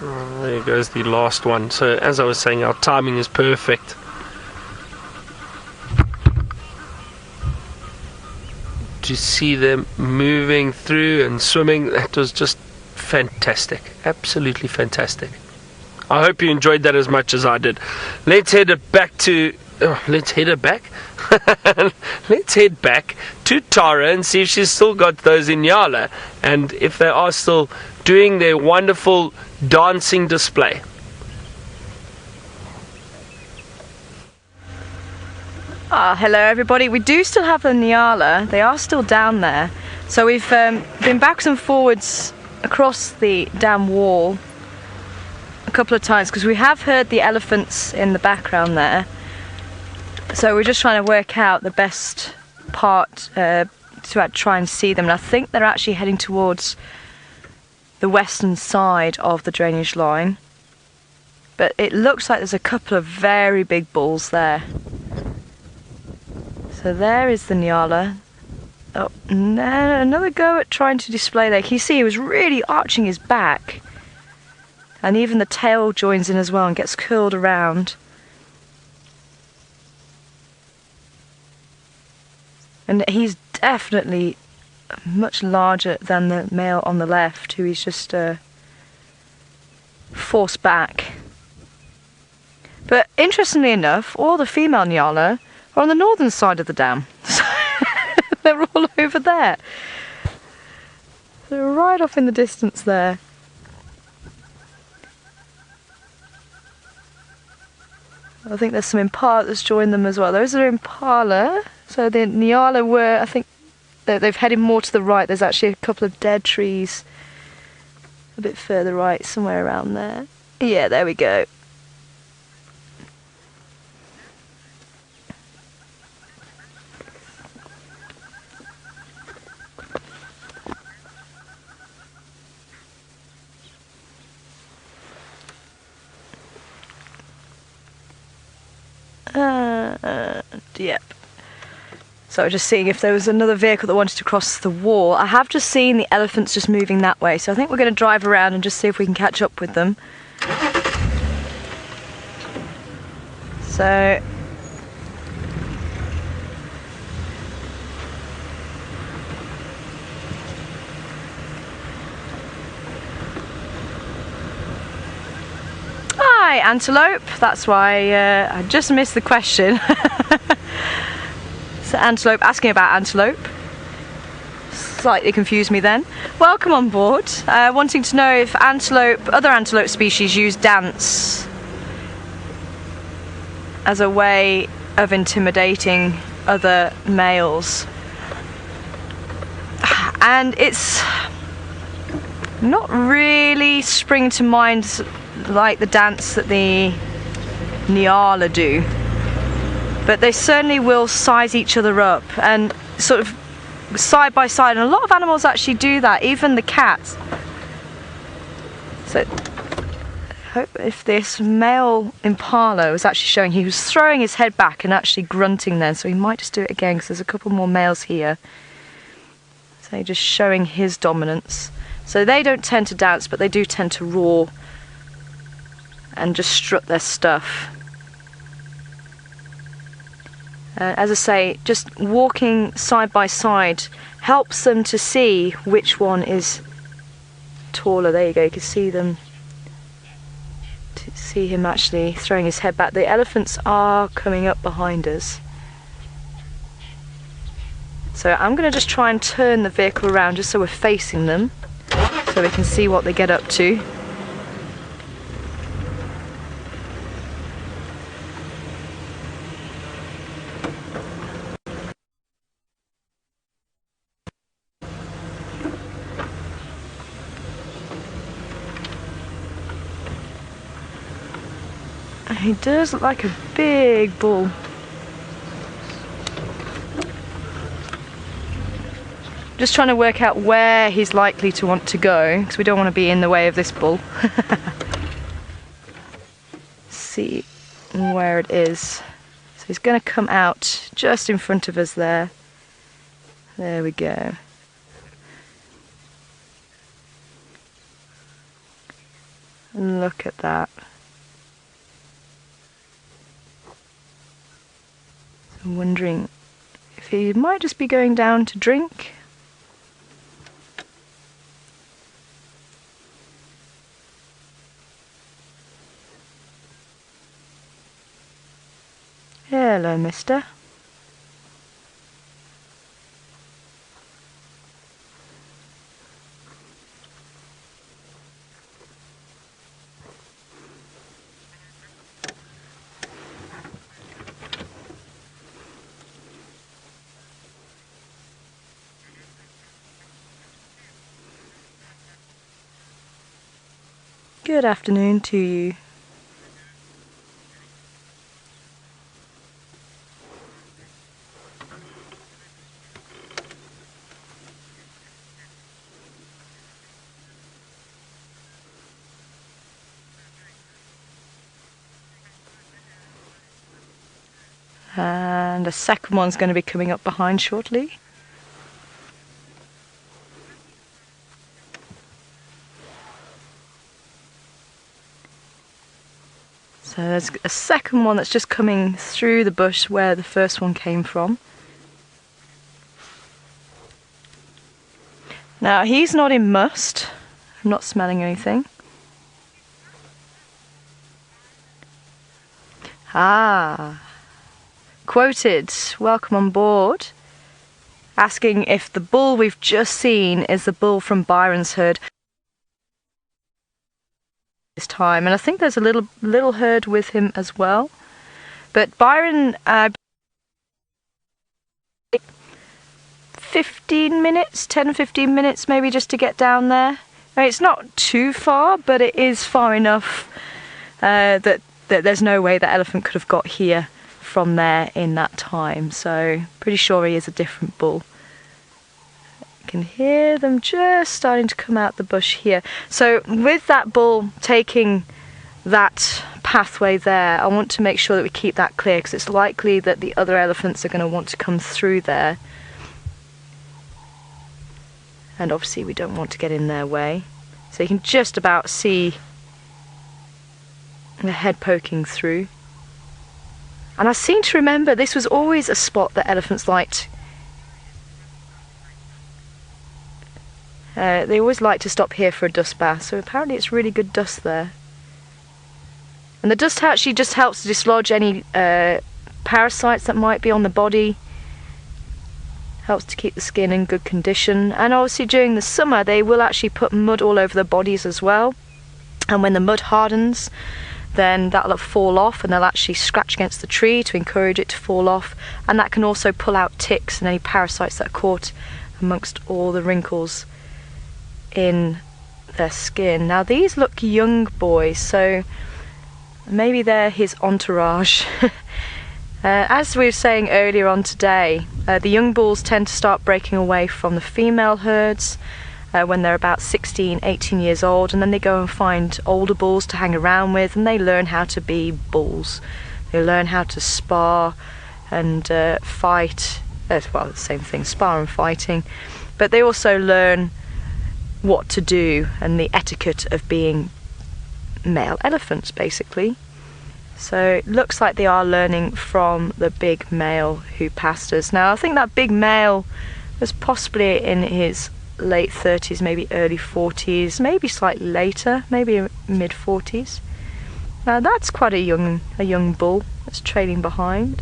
There goes the last one. So as I was saying, our timing is perfect. To see them moving through and swimming, that was just fantastic. Absolutely fantastic. I hope you enjoyed that as much as I did. Let's head it back to... let's head it back? Let's head back to Tara and see if she's still got those in Nyala, and if they are still doing their wonderful dancing display. Hello everybody. We do still have the Nyala. They are still down there. So we've been backwards and forwards across the dam wall a couple of times because we have heard the elephants in the background there. So we're just trying to work out the best part to try and see them. And I think they're actually heading towards the western side of the drainage line. But it looks like there's a couple of very big bulls there. So there is the Nyala. Oh, no, another go at trying to display there. Can you see he was really arching his back? And even the tail joins in as well and gets curled around. And he's definitely much larger than the male on the left, who he's just forced back. But interestingly enough, all the female Nyala are on the northern side of the dam. So they're all over there. They're right off in the distance there. I think there's some Impala that's joined them as well. Those are Impala. So the Nyala were, I think, they've headed more to the right. There's actually a couple of dead trees a bit further right, somewhere around there. Yeah, there we go. Yep. So just seeing if there was another vehicle that wanted to cross the wall. I have just seen the elephants just moving that way, so I think we're going to drive around and just see if we can catch up with them. So hi, Antelope. That's why I just missed the question. So Antelope, asking about Antelope. Slightly confused me then. Welcome on board. Wanting to know if other antelope species use dance as a way of intimidating other males. And it's not really springing to mind like the dance that the Nyala do, but they certainly will size each other up and sort of side by side, and a lot of animals actually do that, even the cats. So hope if this male Impala was actually showing, he was throwing his head back and actually grunting then, so he might just do it again because there's a couple more males here. So just showing his dominance. So they don't tend to dance, but they do tend to roar and just strut their stuff. As I say, just walking side by side helps them to see which one is taller. There you go, you can see them, see him actually throwing his head back. The elephants are coming up behind us. So I'm going to just try and turn the vehicle around just so we're facing them, so we can see what they get up to. He does look like a big bull. Just trying to work out where he's likely to want to go, because we don't want to be in the way of this bull. See where it is. So he's going to come out just in front of us there. There we go. Look at that. I'm wondering if he might just be going down to drink. Hello, mister. Good afternoon to you. And a second one's going to be coming up behind shortly. So there's a second one that's just coming through the bush where the first one came from. Now he's not in must. I'm not smelling anything. Ah. Quoted, welcome on board, asking if the bull we've just seen is the bull from Byron's herd this time, and I think there's a little herd with him as well. But Byron, 15 minutes, 10-15 minutes maybe just to get down there. I mean, it's not too far, but it is far enough that there's no way that elephant could have got here from there in that time, so pretty sure he is a different bull. You can hear them just starting to come out the bush here. So with that bull taking that pathway there, I want to make sure that we keep that clear, because it's likely that the other elephants are going to want to come through there, and obviously we don't want to get in their way. So you can just about see the head poking through. And I seem to remember this was always a spot that elephants liked. They always like to stop here for a dust bath, so apparently it's really good dust there. And the dust actually just helps to dislodge any parasites that might be on the body. Helps to keep the skin in good condition. And obviously during the summer they will actually put mud all over their bodies as well. And when the mud hardens, then that'll fall off and they'll actually scratch against the tree to encourage it to fall off, and that can also pull out ticks and any parasites that are caught amongst all the wrinkles in their skin. Now these look young boys, so maybe they're his entourage. As we were saying earlier on today, the young bulls tend to start breaking away from the female herds when they're about 16-18 years old, and then they go and find older bulls to hang around with, and they learn how to be bulls. They learn how to spar and fight, well, the same thing, spar and fighting, but they also learn what to do and the etiquette of being male elephants, basically. So it looks like they are learning from the big male who passed us. Now I think that big male was possibly in his late 30s, maybe early 40s, maybe slightly later, maybe mid 40s. Now that's quite a young bull that's trailing behind.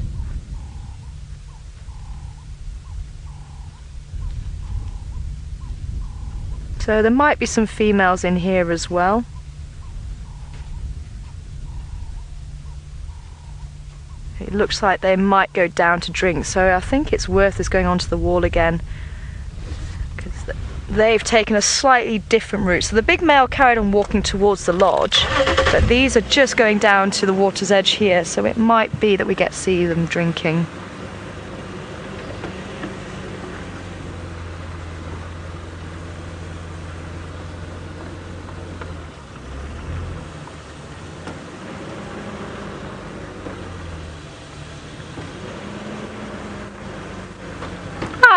So there might be some females in here as well. It looks like they might go down to drink, so I think it's worth us going onto the wall again, because they've taken a slightly different route. So the big male carried on walking towards the lodge, but these are just going down to the water's edge here, so it might be that we get to see them drinking.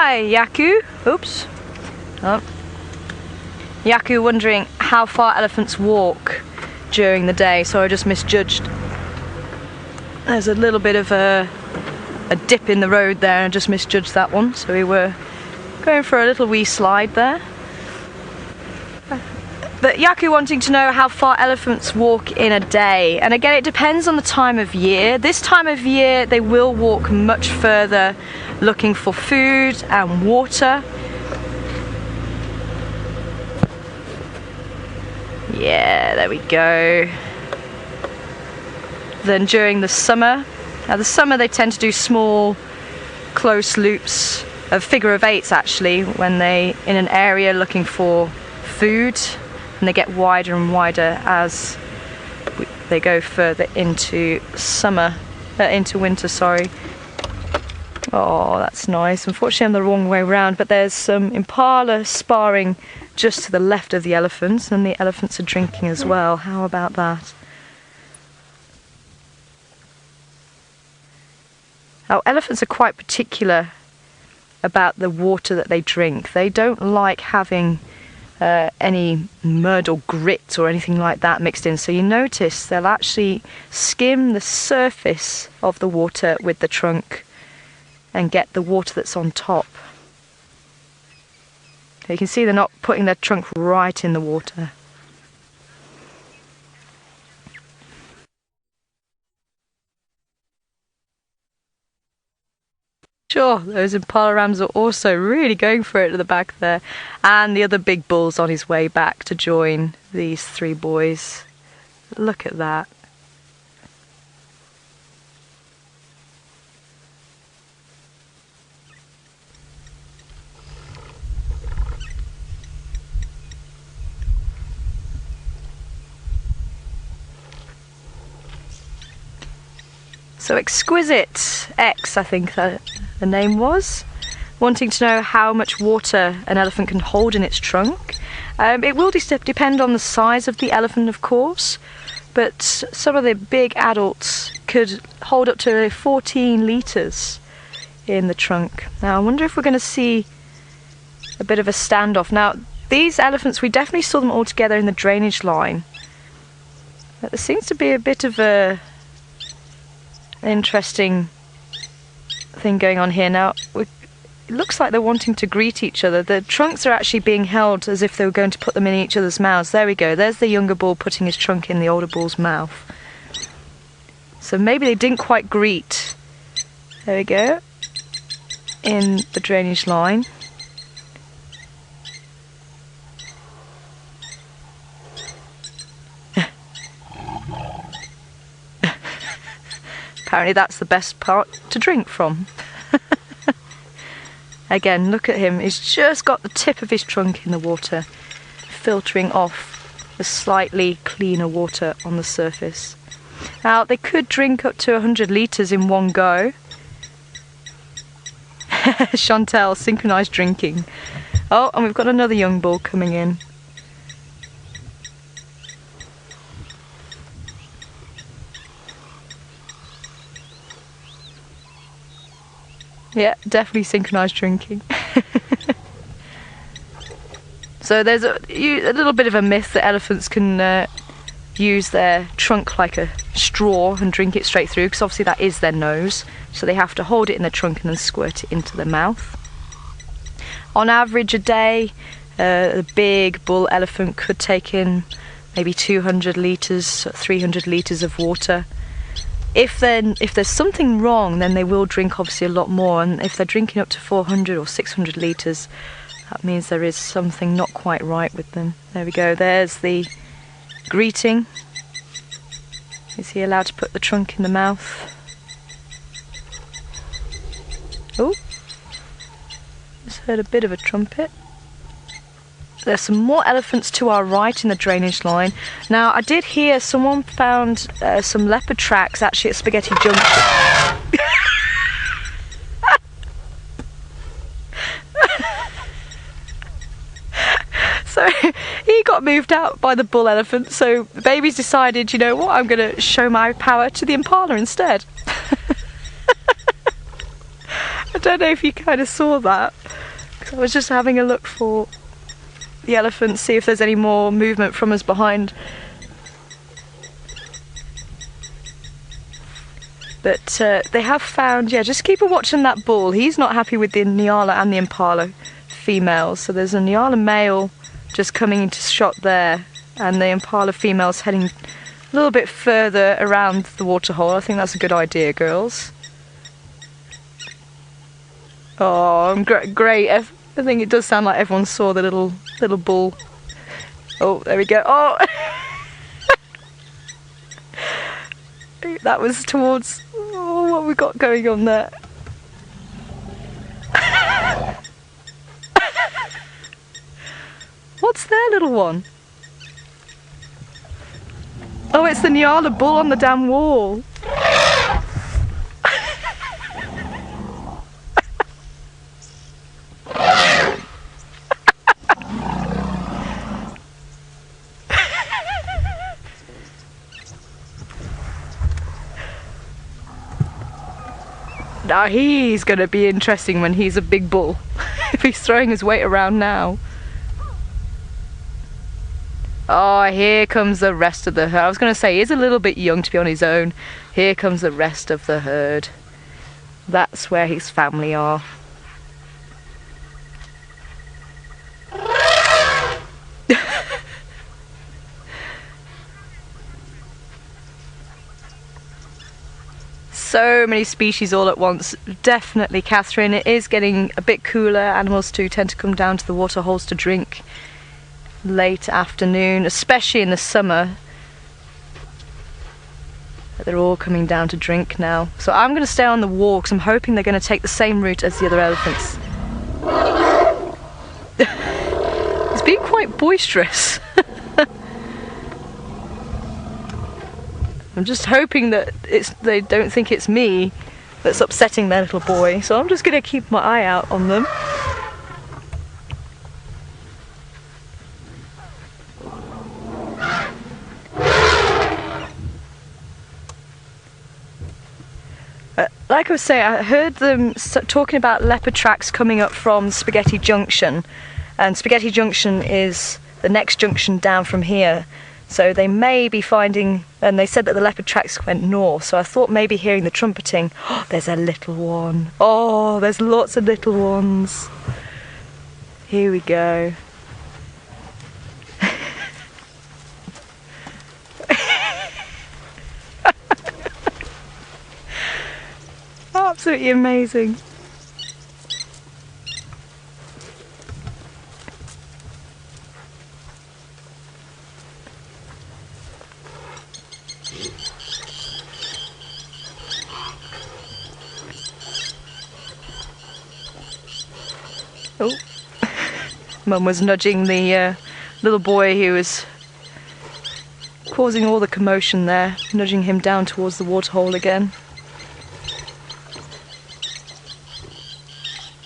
Hi, Yaku. Oops. Oh. Yaku wondering how far elephants walk. during the day, so I just misjudged. There's a little bit of a dip in the road there, and I just misjudged that one, so we were going for a little wee slide there. But Yaku wanting to know how far elephants walk in a day, and again it depends on the time of year. This time of year they will walk much further looking for food and water. Yeah, there we go. Then during the summer, now the summer they tend to do small close loops of figure of eights actually when they in an area looking for food, and they get wider and wider as they go further into into winter, sorry. Oh, that's nice. Unfortunately I'm the wrong way around, but there's some impala sparring just to the left of the elephants, and the elephants are drinking as well. How about that? Now, elephants are quite particular about the water that they drink. They don't like having any mud or grit or anything like that mixed in. So you notice they'll actually skim the surface of the water with the trunk and get the water that's on top. You can see they're not putting their trunk right in the water. Sure, those impala rams are also really going for it at the back there. And the other big bull's on his way back to join these three boys. Look at that. So Exquisite X, I think the name was, wanting to know how much water an elephant can hold in its trunk. It will depend on the size of the elephant, of course, but some of the big adults could hold up to 14 litres in the trunk. Now I wonder if we're going to see a bit of a standoff. Now these elephants, we definitely saw them all together in the drainage line, but there seems to be a bit of a interesting thing going on here. Now it looks like they're wanting to greet each other. The trunks are actually being held as if they were going to put them in each other's mouths. There we go, there's the younger bull putting his trunk in the older bull's mouth. So maybe they didn't quite greet. There we go, in the drainage line. Apparently that's the best part to drink from. Again, look at him, he's just got the tip of his trunk in the water, filtering off the slightly cleaner water on the surface. Now they could drink up to 100 litres in one go. Chantel, synchronised drinking. Oh, and we've got another young bull coming in. Yeah, definitely synchronised drinking. So there's a little bit of a myth that elephants can use their trunk like a straw and drink it straight through, because obviously that is their nose, so they have to hold it in their trunk and then squirt it into their mouth. On average a day, a big bull elephant could take in maybe 200 litres, 300 litres of water. If there's something wrong, then they will drink obviously a lot more, and if they're drinking up to 400 or 600 litres, that means there is something not quite right with them. There we go, there's the greeting. Is he allowed to put the trunk in the mouth? Oh, just heard a bit of a trumpet. There's some more elephants to our right in the drainage line. Now I did hear someone found some leopard tracks actually at Spaghetti Junction. So he got moved out by the bull elephant, so the babies decided, you know what, I'm going to show my power to the impala instead. I don't know if you kind of saw that. I was just having a look for the elephants, see if there's any more movement from us behind. But they have found, yeah, just keep a watch on that bull. He's not happy with the Nyala and the Impala females. So there's a Nyala male just coming into shot there, and the Impala female's heading a little bit further around the waterhole. I think that's a good idea, girls. Oh, great. I think it does sound like everyone saw the little bull. Oh, there we go. Oh! That was towards... Oh, what have we got going on there? What's their little one? Oh, it's the Nyala bull on the damn wall. Now he's going to be interesting when he's a big bull, if he's throwing his weight around now. Oh, here comes the rest of the herd. I was going to say, he's a little bit young to be on his own. Here comes the rest of the herd. That's where his family are. So many species all at once. Definitely, Catherine, it is getting a bit cooler. Animals do tend to come down to the water holes to drink late afternoon, especially in the summer. They're all coming down to drink now. So I'm going to stay on the wall because I'm hoping they're going to take the same route as the other elephants. It's been quite boisterous. I'm just hoping that they don't think it's me that's upsetting their little boy, so I'm just going to keep my eye out on them. Like I was saying, I heard them talking about leopard tracks coming up from Spaghetti Junction, and Spaghetti Junction is the next junction down from here. So they may be finding, and they said that the leopard tracks went north, so I thought maybe hearing the trumpeting. Oh, there's a little one. Oh, there's lots of little ones. Here we go. Absolutely amazing. Oh, Mum was nudging the little boy who was causing all the commotion there, nudging him down towards the waterhole again.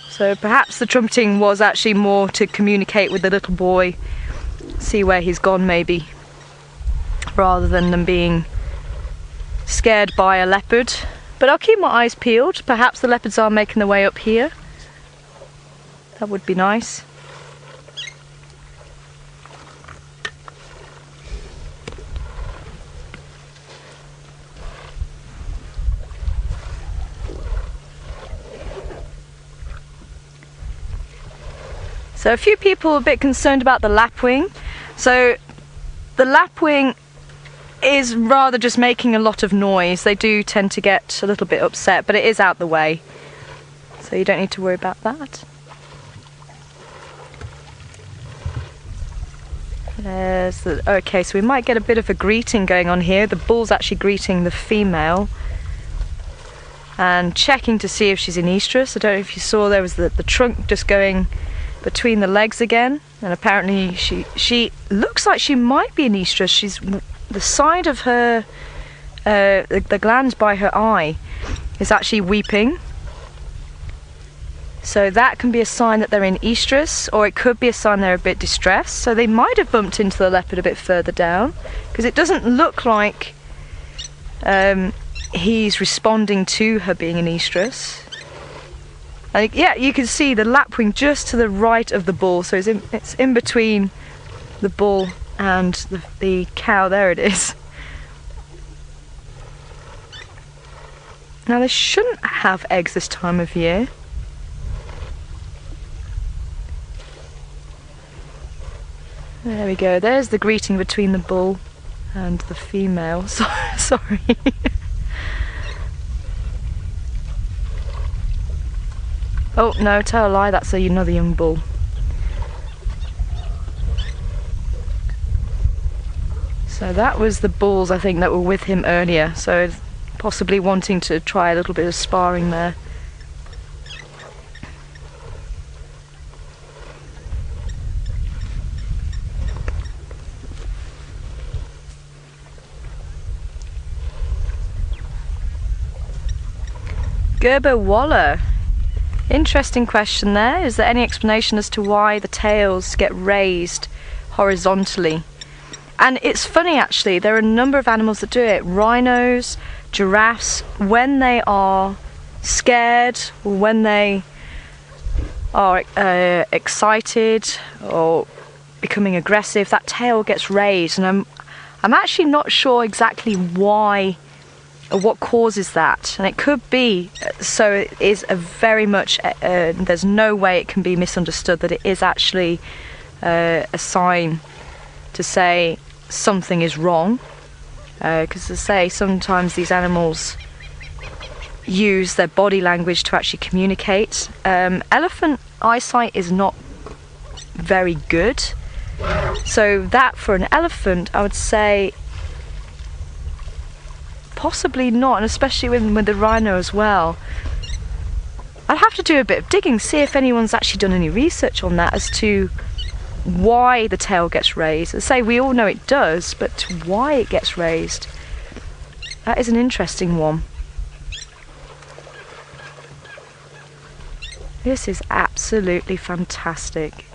So perhaps the trumpeting was actually more to communicate with the little boy, see where he's gone maybe, rather than them being scared by a leopard. But I'll keep my eyes peeled. Perhaps the leopards are making their way up here. That would be nice. So a few people are a bit concerned about the lapwing. So the lapwing is rather just making a lot of noise. They do tend to get a little bit upset, but it is out the way. So you don't need to worry about that. Okay, so we might get a bit of a greeting going on here. The bull's actually greeting the female and checking to see if she's in estrus. I don't know if you saw, there was the trunk just going between the legs again, and apparently she looks like she might be in estrus. She's the side of her the glands by her eye is actually weeping. So that can be a sign that they're in estrus, or it could be a sign they're a bit distressed. So they might have bumped into the leopard a bit further down, because it doesn't look like he's responding to her being in estrus. Yeah, you can see the lapwing just to the right of the bull, so it's in between the bull and the cow. There it is. Now they shouldn't have eggs this time of year. There we go, there's the greeting between the bull and the female. Sorry. Oh no, tell a lie, that's another young bull. So that was the bulls, I think, that were with him earlier, so possibly wanting to try a little bit of sparring there. Gerber Waller. Interesting question there. Is there any explanation as to why the tails get raised horizontally? And it's funny actually, there are a number of animals that do it. Rhinos, giraffes, when they are scared, or when they are excited or becoming aggressive, that tail gets raised. And I'm actually not sure exactly why or what causes that. And it could be, so it is a very much, there's no way it can be misunderstood that it is actually a sign to say something is wrong, because as I say, sometimes these animals use their body language to actually communicate. Elephant eyesight is not very good, so that for an elephant I would say possibly not, and especially with the rhino as well. I'd have to do a bit of digging, see if anyone's actually done any research on that as to why the tail gets raised. I say we all know it does, but why it gets raised, that is an interesting one. This is absolutely fantastic.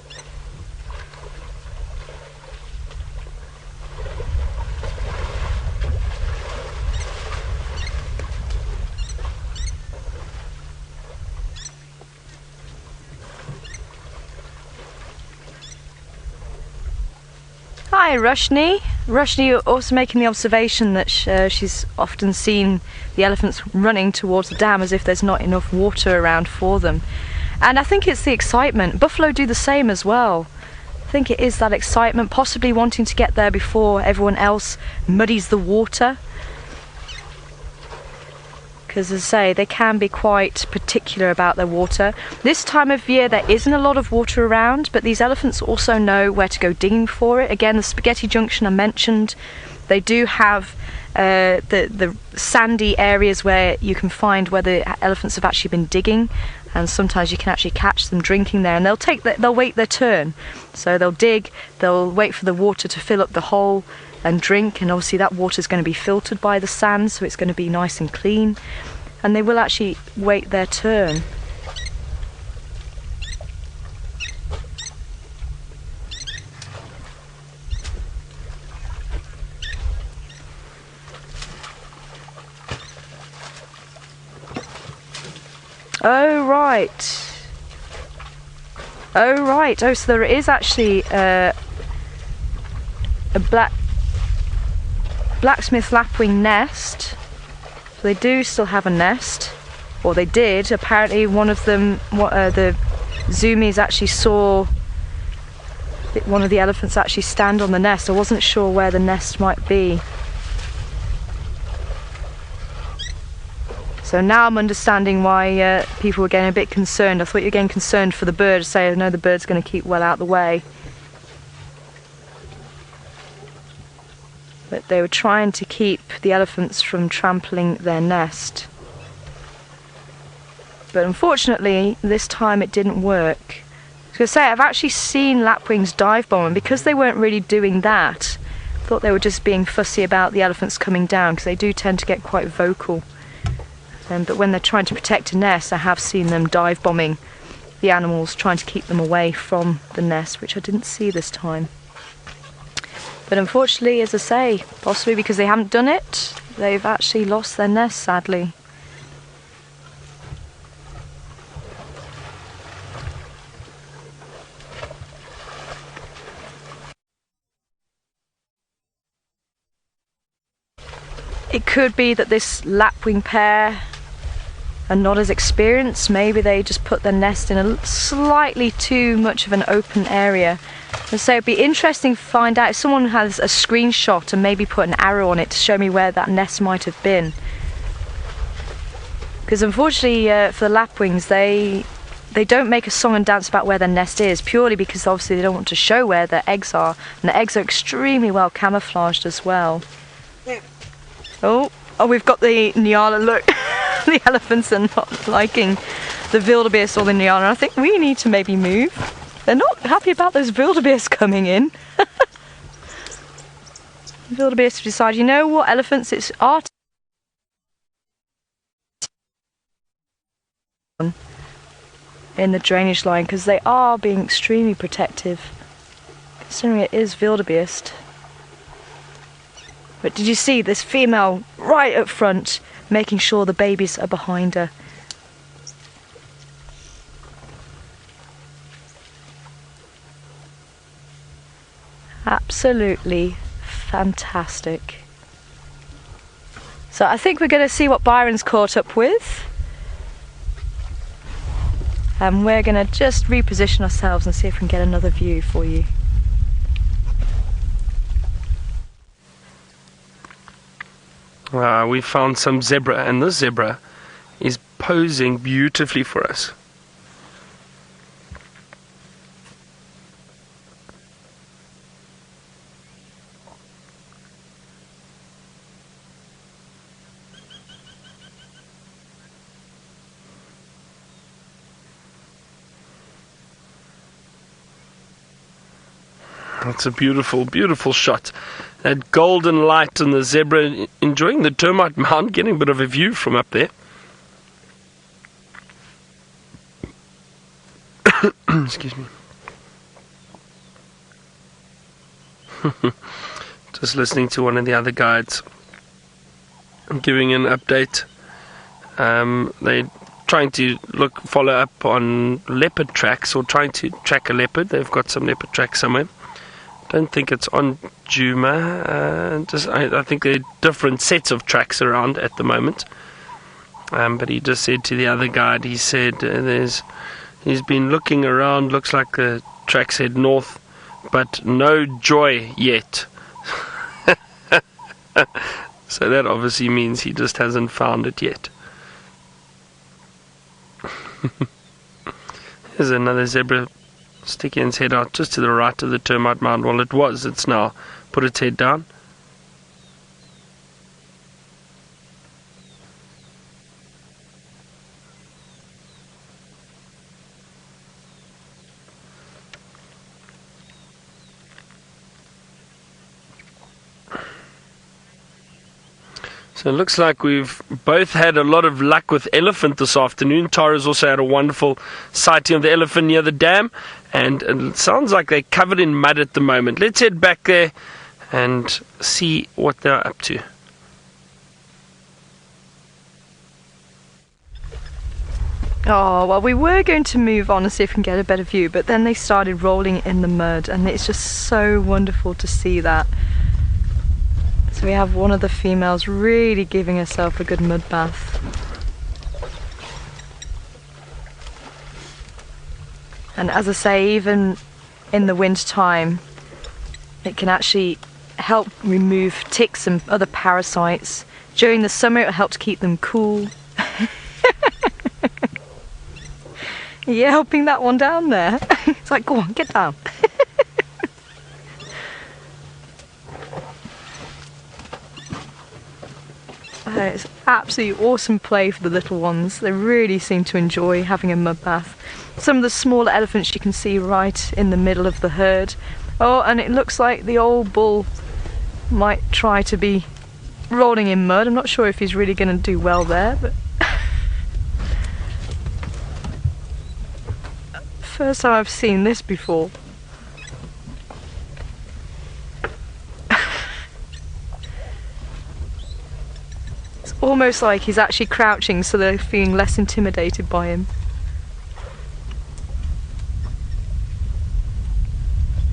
Hi Roshni. Roshni also making the observation that she's often seen the elephants running towards the dam as if there's not enough water around for them. And I think it's the excitement. Buffalo do the same as well. I think it is that excitement, possibly wanting to get there before everyone else muddies the water. Because as I say, they can be quite particular about their water. This time of year there isn't a lot of water around, but these elephants also know where to go digging for it. Again, the spaghetti junction I mentioned, they do have the sandy areas where you can find where the elephants have actually been digging, and sometimes you can actually catch them drinking there, and they'll wait their turn. So they'll dig, they'll wait for the water to fill up the hole and drink, and obviously that water is going to be filtered by the sand, so it's going to be nice and clean, and they will actually wait their turn. Oh right. Oh right. Oh, so there is actually a blacksmith lapwing nest. So they do still have a nest, or they did. Apparently one of them, the zoomies actually saw one of the elephants actually stand on the nest. I wasn't sure where the nest might be. So now I'm understanding why people were getting a bit concerned. I thought you were getting concerned for the bird, say, I know the bird's going to keep well out of the way. But they were trying to keep the elephants from trampling their nest. But unfortunately, this time it didn't work. I was going to say, I've actually seen lapwings dive bomb, and because they weren't really doing that, I thought they were just being fussy about the elephants coming down, because they do tend to get quite vocal. But when they're trying to protect a nest, I have seen them dive bombing the animals, trying to keep them away from the nest, which I didn't see this time. But unfortunately, as I say, possibly because they haven't done it, they've actually lost their nest, sadly. It could be that this lapwing pair are not as experienced. Maybe they just put their nest in a slightly too much of an open area. And so it'd be interesting to find out if someone has a screenshot and maybe put an arrow on it to show me where that nest might have been. Because unfortunately for the lapwings, they don't make a song and dance about where their nest is, purely because obviously they don't want to show where their eggs are, and the eggs are extremely well camouflaged as well. Oh, we've got the Nyala, look. The elephants are not liking the Wildebeest or the Nyala, and I think we need to maybe move. They're not happy about those Wildebeest coming in. Wildebeest decide, you know what, elephants, it's our in the drainage line, because they are being extremely protective, considering it is Wildebeest. But did you see this female right up front, making sure the babies are behind her? Absolutely fantastic. So I think we're going to see what Byron's caught up with. And we're going to just reposition ourselves and see if we can get another view for you. We found some zebra, and this zebra is posing beautifully for us. It's a beautiful, beautiful shot. That golden light and the zebra enjoying the termite mound, getting a bit of a view from up there. Excuse me. Just listening to one of the other guides. I'm giving an update. They're trying to follow up on leopard tracks, or trying to track a leopard. They've got some leopard tracks somewhere. Don't think it's on Djuma. I think there are different sets of tracks around at the moment. But he just said to the other guide, he said he's been looking around, looks like the tracks head north, but no joy yet. So that obviously means he just hasn't found it yet. There's another zebra sticking its head out just to the right of the termite mound. Well, it's now put its head down. So it looks like we've both had a lot of luck with elephant this afternoon. Tara's also had a wonderful sighting of the elephant near the dam, and it sounds like they're covered in mud at the moment. Let's head back there and see what they're up to. Oh, well, we were going to move on and see if we can get a better view, but then they started rolling in the mud, and it's just so wonderful to see that. So we have one of the females really giving herself a good mud bath. And as I say, even in the winter time, it can actually help remove ticks and other parasites. During the summer, it helps keep them cool. You're helping that one down there. It's like, go on, get down. It's absolutely awesome play for the little ones. They really seem to enjoy having a mud bath. Some of the smaller elephants you can see right in the middle of the herd. Oh, and it looks like the old bull might try to be rolling in mud. I'm not sure if he's really going to do well there, but first time I've seen this before. It's almost like he's actually crouching so they're feeling less intimidated by him.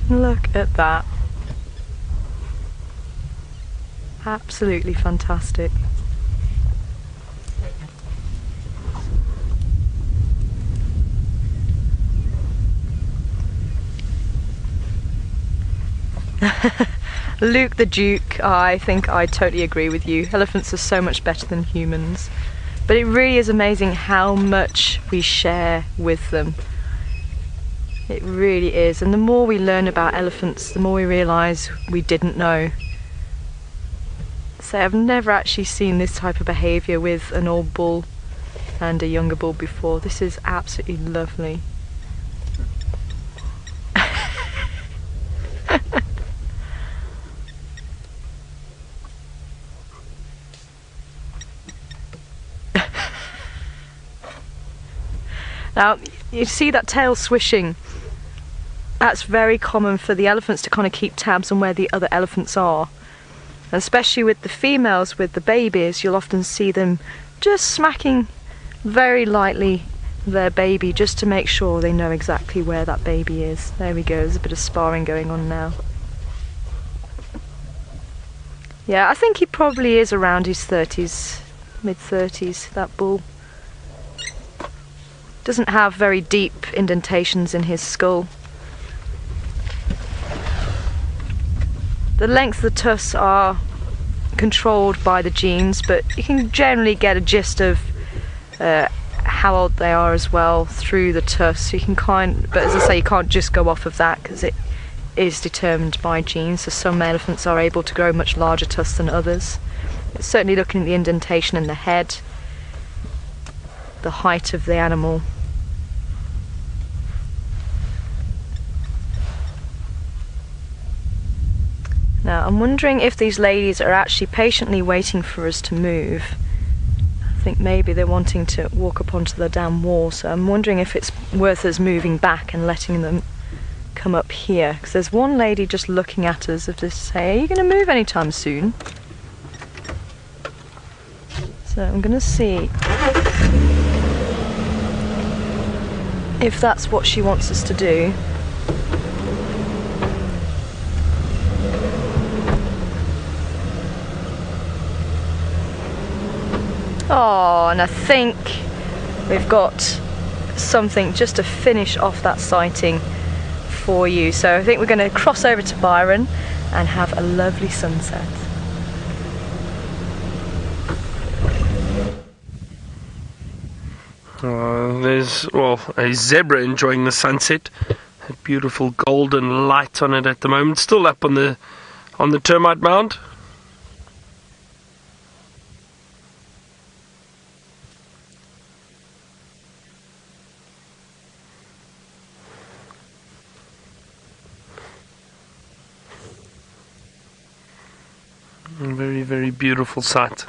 Look at that. Absolutely fantastic. Luke the Duke, I think I totally agree with you. Elephants are so much better than humans. But it really is amazing how much we share with them. It really is. And the more we learn about elephants, the more we realise we didn't know. So I've never actually seen this type of behaviour with an old bull and a younger bull before. This is absolutely lovely. Now, you see that tail swishing? That's very common for the elephants to kind of keep tabs on where the other elephants are. And especially with the females, with the babies, you'll often see them just smacking very lightly their baby just to make sure they know exactly where that baby is. There we go, there's a bit of sparring going on now. Yeah, I think he probably is around his 30s, mid-30s, that bull. Doesn't have very deep indentations in his skull. The length of the tusks are controlled by the genes, but you can generally get a gist of how old they are as well through the tusks. You can but as I say, you can't just go off of that because it is determined by genes. So some elephants are able to grow much larger tusks than others. It's certainly looking at the indentation in the head, the height of the animal. Now I'm wondering if these ladies are actually patiently waiting for us to move. I think maybe they're wanting to walk up onto the damn wall, so I'm wondering if it's worth us moving back and letting them come up here, because there's one lady just looking at us as if to say, are you going to move anytime soon? So I'm going to see if that's what she wants us to do. Oh, and I think we've got something just to finish off that sighting for you. So I think we're going to cross over to Byron and have a lovely sunset. There's, well, a zebra enjoying the sunset. A beautiful golden light on it at the moment. Still up on the termite mound. A very, very beautiful sight.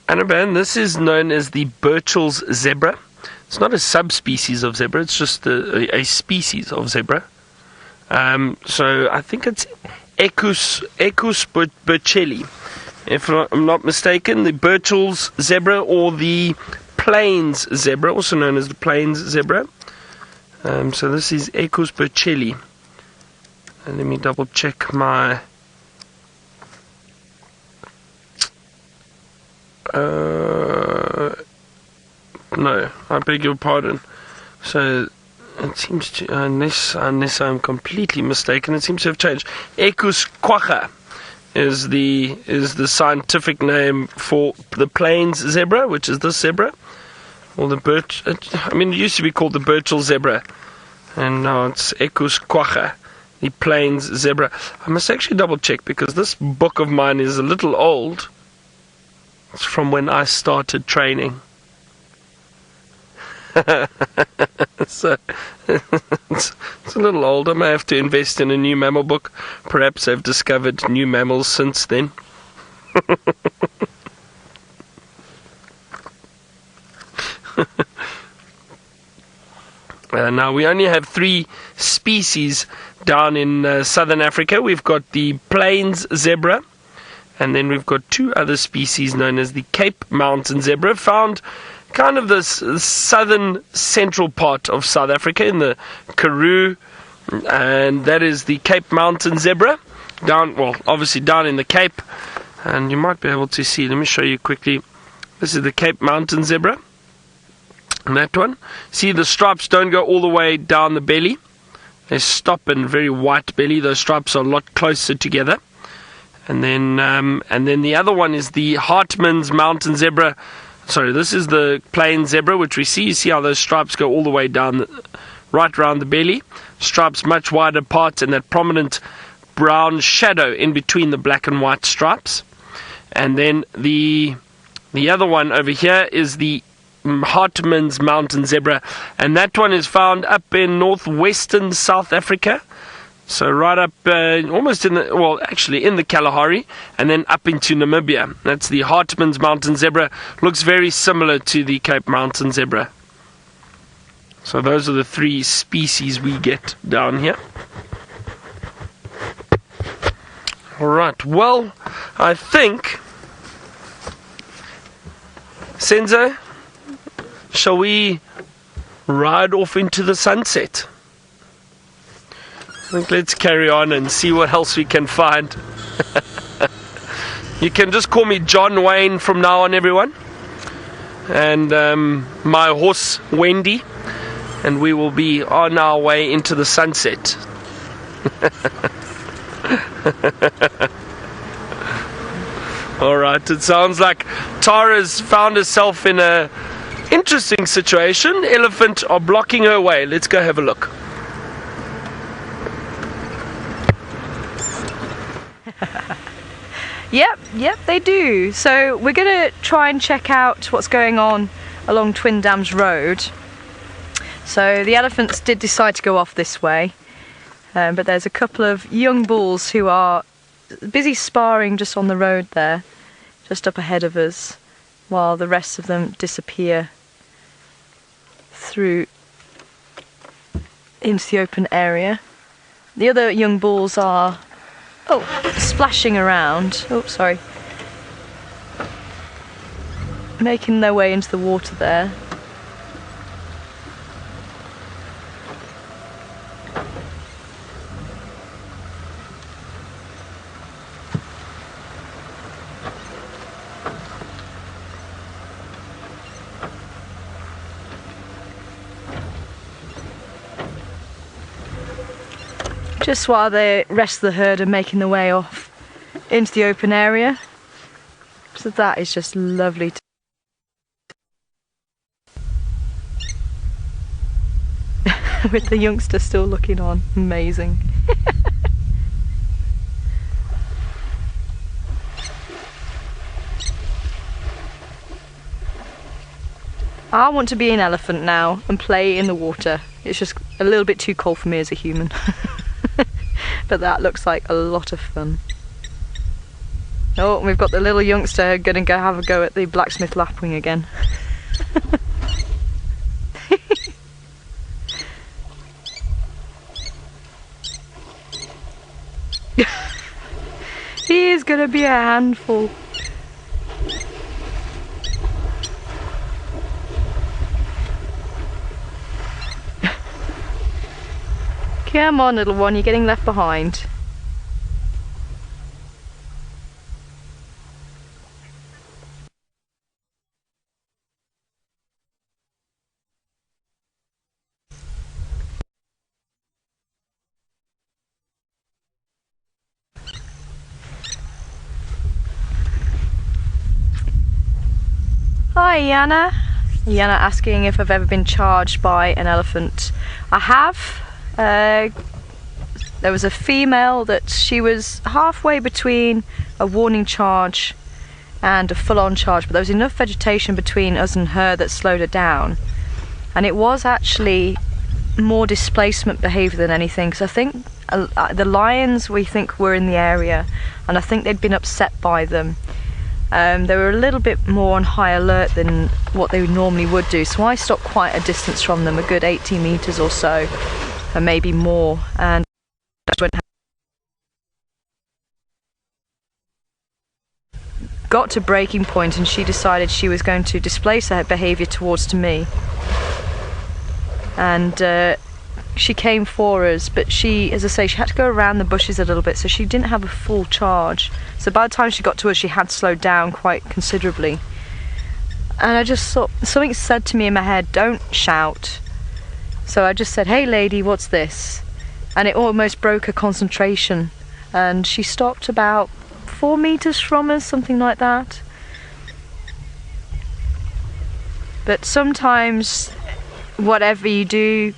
Anaban, this is known as the Burchell's zebra. It's not a subspecies of zebra, it's just a species of zebra. So I think it's Equus burchelli. If I'm not mistaken, the Burchell's zebra or the Plains zebra, also known as the Plains zebra. So this is Equus burchelli. And let me double check my... no, I beg your pardon. So it seems to, unless I'm completely mistaken, it seems to have changed. Equus quagga is the scientific name for the Plains zebra, which is this zebra. Or the it used to be called the Burchell zebra, and now it's Equus quagga, the Plains zebra. I must actually double check because this book of mine is a little old. It's from when I started training. So it's a little old. I may have to invest in a new mammal book. Perhaps I've discovered new mammals since then. Now we only have 3 species down in southern Africa. We've got the Plains zebra, and then we've got 2 other species known as the Cape Mountain zebra, found kind of the southern central part of South Africa in the Karoo, and that is the Cape Mountain zebra, obviously down in the Cape, and you might be able to see, let me show you quickly. This is the Cape Mountain zebra. And that one. See, the stripes don't go all the way down the belly. They stop in very white belly. Those stripes are a lot closer together. And then the other one is the Hartman's mountain zebra. Sorry, this is the plain zebra, which we see. You see how those stripes go all the way down, right around the belly. Stripes much wider apart, and that prominent brown shadow in between the black and white stripes. And then the other one over here is the Hartman's mountain zebra, and that one is found up in northwestern South Africa. So right up, almost in the Kalahari, and then up into Namibia. That's the Hartman's mountain zebra. Looks very similar to the Cape Mountain zebra. So those are the three species we get down here. Alright, well, I think, Senzo, shall we ride off into the sunset? I think let's carry on and see what else we can find. You can just call me John Wayne from now on, everyone. And my horse, Wendy. And we will be on our way into the sunset. Alright, it sounds like Tara's found herself in a interesting situation. Elephant are blocking her way. Let's go have a look. Yep, they do. So we're going to try and check out what's going on along Twin Dams Road. So the elephants did decide to go off this way, but there's a couple of young bulls who are busy sparring just on the road there, just up ahead of us, while the rest of them disappear through into the open area. The other young bulls are splashing around. Oh, sorry. Making their way into the water there. Just while the rest of the herd are making their way off into the open area. So that is just lovely. With the youngster still looking on. Amazing. I want to be an elephant now and play in the water. It's just a little bit too cold for me as a human. But that looks like a lot of fun. Oh, we've got the little youngster going to go have a go at the blacksmith lapwing again. He is going to be a handful. Come on, little one, you're getting left behind. Hi, Yana. Yana asking if I've ever been charged by an elephant. I have. There was a female that she was halfway between a warning charge and a full-on charge, but there was enough vegetation between us and her that slowed her down, and it was actually more displacement behaviour than anything, because I think the lions we think were in the area, and I think they'd been upset by them. They were a little bit more on high alert than what they normally would do, so I stopped quite a distance from them, a good 80 metres or so, and maybe more, and got to breaking point, and she decided she was going to displace her behaviour towards to me, and she came for us, but she, as I say, she had to go around the bushes a little bit, so she didn't have a full charge. So by the time she got to us, she had slowed down quite considerably. and I just thought, something said to me in my head, don't shout. So I just said, hey lady, what's this? And it almost broke her concentration, and she stopped about 4 meters from us, something like that. But sometimes whatever you do,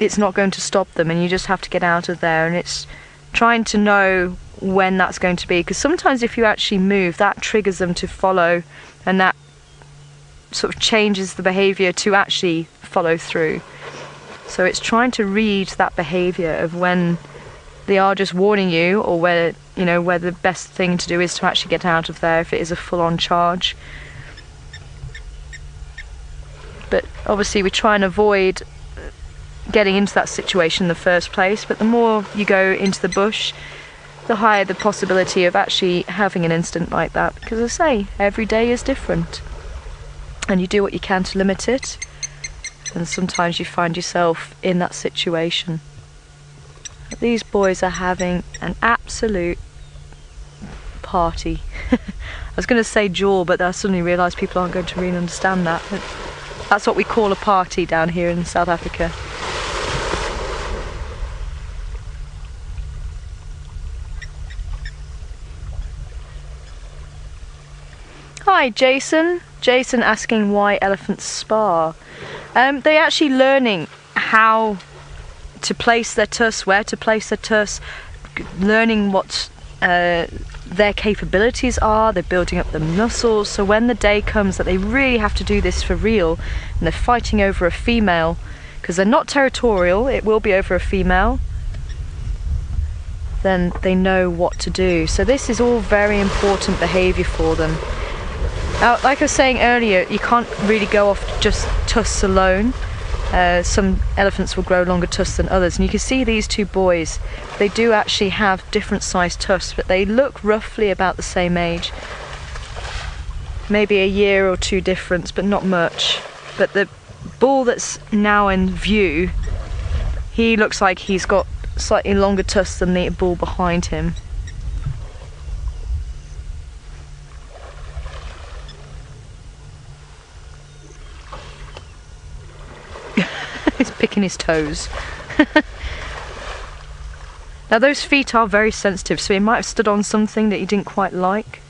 it's not going to stop them, and you just have to get out of there. And it's trying to know when that's going to be, because sometimes if you actually move, that triggers them to follow, and that sort of changes the behavior to actually follow through. So it's trying to read that behavior of when they are just warning you, or where, you know, where the best thing to do is to actually get out of there if it is a full-on charge. But obviously we try and avoid getting into that situation in the first place, but the more you go into the bush, the higher the possibility of actually having an incident like that, because as I say, every day is different, and you do what you can to limit it, and sometimes you find yourself in that situation. These boys are having an absolute party. I was going to say jaw, but I suddenly realised people aren't going to really understand that. But that's what we call a party down here in South Africa. Hi Jason. Jason asking why elephants spar. They're actually learning how to place their tusks, where to place their tusks, learning what their capabilities are. They're building up the muscles, so when the day comes that they really have to do this for real, and they're fighting over a female, because they're not territorial, it will be over a female, then they know what to do. So this is all very important behaviour for them. Now, like I was saying earlier, you can't really go off just tusks alone. Some elephants will grow longer tusks than others, and you can see these two boys, they do actually have different sized tusks, but they look roughly about the same age. Maybe a year or two difference, but not much. But the bull that's now in view, he looks like he's got slightly longer tusks than the bull behind him. He's picking his toes. Now those feet are very sensitive, so he might have stood on something that he didn't quite like.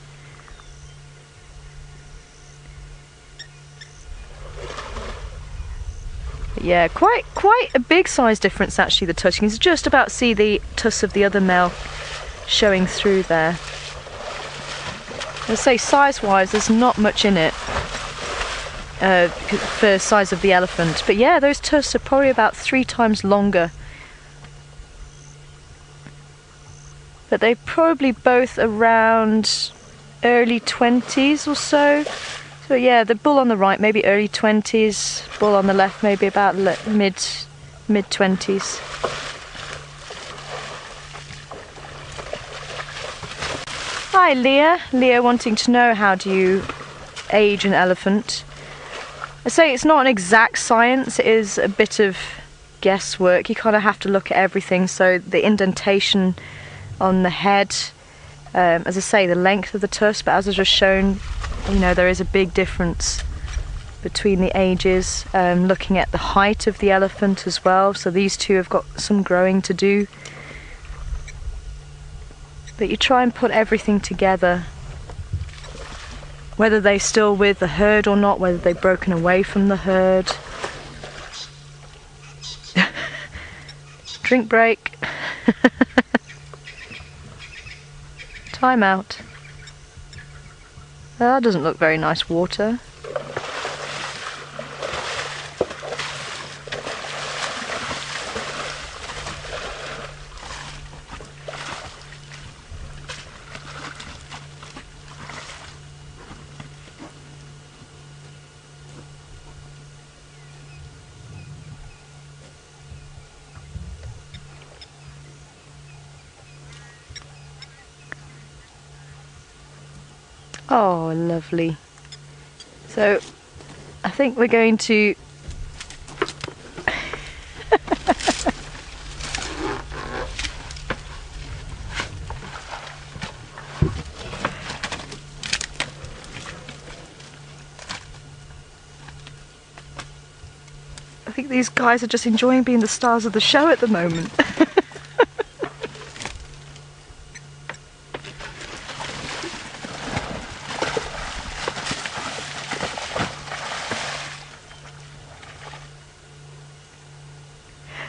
But yeah, quite a big size difference actually, the tusk. You can just about see the tusk of the other male showing through there. I'd say size-wise, there's not much in it. For the size of the elephant, but yeah, those tusks are probably about 3 times longer, but they're probably both around early 20s or so. So yeah, the bull on the right maybe early 20s, bull on the left maybe about mid 20s. Hi Leah wanting to know, how do you age an elephant? I say it's not an exact science, it is a bit of guesswork. You kind of have to look at everything, so the indentation on the head, as I say, the length of the tusk, but as I just shown, you know, there is a big difference between the ages. Looking at the height of the elephant as well, so these two have got some growing to do. But you try and put everything together, whether they're still with the herd or not, whether they've broken away from the herd. Drink break. Time out. That doesn't look very nice water. Oh, lovely. So, I think we're going to... think these guys are just enjoying being the stars of the show at the moment.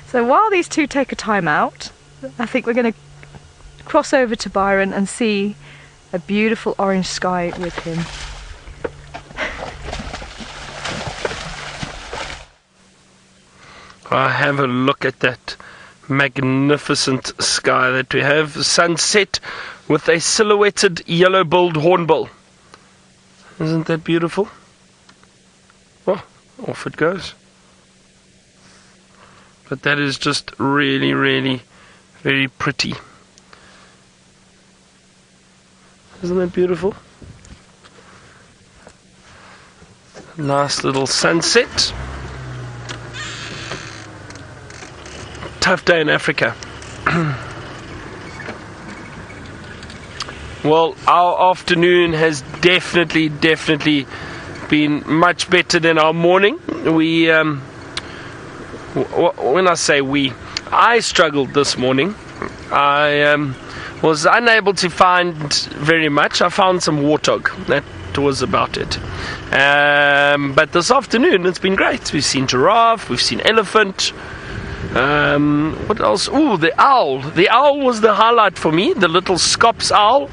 So while these two take a time out, I think we're going to cross over to Byron and see a beautiful orange sky with him. I have a look at that magnificent sky that we have. Sunset with a silhouetted yellow-billed hornbill. Isn't that beautiful? Oh, off it goes. But that is just really, really very pretty. Isn't that beautiful? Nice little sunset. Tough day in Africa. Well, our afternoon has definitely been much better than our morning. We when I say we, I struggled this morning. I was unable to find very much. I found some warthog. That was about it. But this afternoon it's been great. We've seen giraffe, we've seen elephant. What else? Ooh, the owl. The owl was the highlight for me. The little Scops owl.